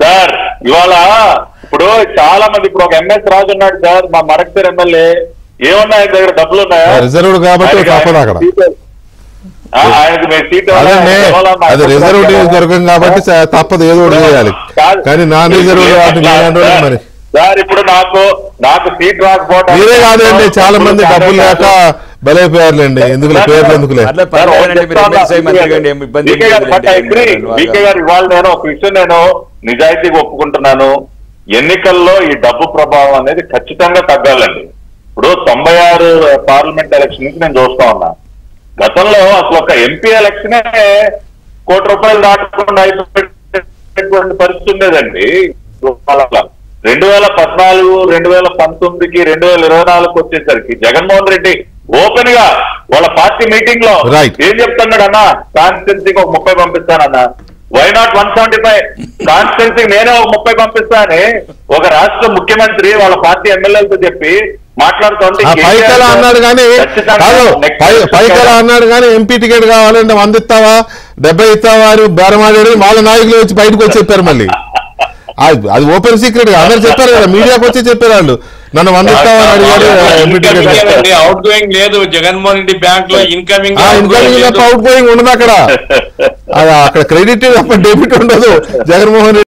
సార్ ఇవాళ ఇప్పుడు చాలా మంది, ఇప్పుడు ఒక ఎంఎస్ రాజు ఉన్నాడు సార్, మా మడక్తర్ ఎమ్మెల్యే, ఏమన్నా ఆయన దగ్గర డబ్బులు ఉన్నాయా? రిజర్వ్డ్ కాబట్టి ఆయనకు మేము సీట్ అది రిజర్వ్ నియోజకవర్గం కాబట్టి తప్పదు, ఏదో ఒకటి చేయాలి. కానీ నాన్ రిజర్వ్ మరి సార్ ఇప్పుడు నాకు సీట్ రాకపోవడం మీరే కాదండి, చాలా మంది డబ్బులు లేక బలైపోయారులేండి. ఎందుకు పేర్లు ఎందుకులే. వీకే గారు ఇవాళ నేను ఒక విషయం నేను నిజాయితీగా ఒప్పుకుంటున్నాను, ఎన్నికల్లో ఈ డబ్బు ప్రభావం అనేది ఖచ్చితంగా తగ్గాలండి. ఇప్పుడు 96 పార్లమెంట్ ఎలక్షన్ నుంచి నేను చూస్తా ఉన్నా. గతంలో అసలు ఒక ఎంపీ ఎలక్షనే ₹1,00,00,000 దాటకుండా అయిపోయినటువంటి పరిస్థితి ఉండేదండి. 2014, 2019కి 2024 వచ్చేసరికి జగన్మోహన్ రెడ్డి ఓపెన్ గా వాళ్ళ పార్టీ మీటింగ్ లో ఏం చెప్తున్నాడు అన్న, కాన్స్టిట్యున్సీకి ఒక 30 పంపిస్తానన్నా, వై నాట్ 175 కాన్స్టిట్యున్సీకి నేనే ఒక 30 పంపిస్తా అని ఒక రాష్ట్ర ముఖ్యమంత్రి వాళ్ళ పార్టీ ఎమ్మెల్యేలతో చెప్పి మాట్లాడుతుంటే అన్నాడు కానీ ఎంపీ టికెట్ కావాలంటే 100 ఇస్తావా 70 ఇస్తావా అని బేరమాడాడు. వాళ్ళ నాయకులు వచ్చి బయటకు వచ్చి చెప్పారు. మళ్ళీ అది ఓపెన్ సీక్రెట్ గా అందరు చెప్పారు కదా, మీడియాకి వచ్చి చెప్పారు వాళ్ళు, నన్ను 100 ఇస్తావని అడిగాడు. అవుట్ గోయింగ్ లేదు జగన్మోహన్ రెడ్డి బ్యాంక్ లో, ఇన్కమింగ్ అవుట్ గోయింగ్ ఉండదు అక్కడ, అక్కడ క్రెడిట్ తప్ప డెబిట్ ఉండదు జగన్మోహన్ రెడ్డి.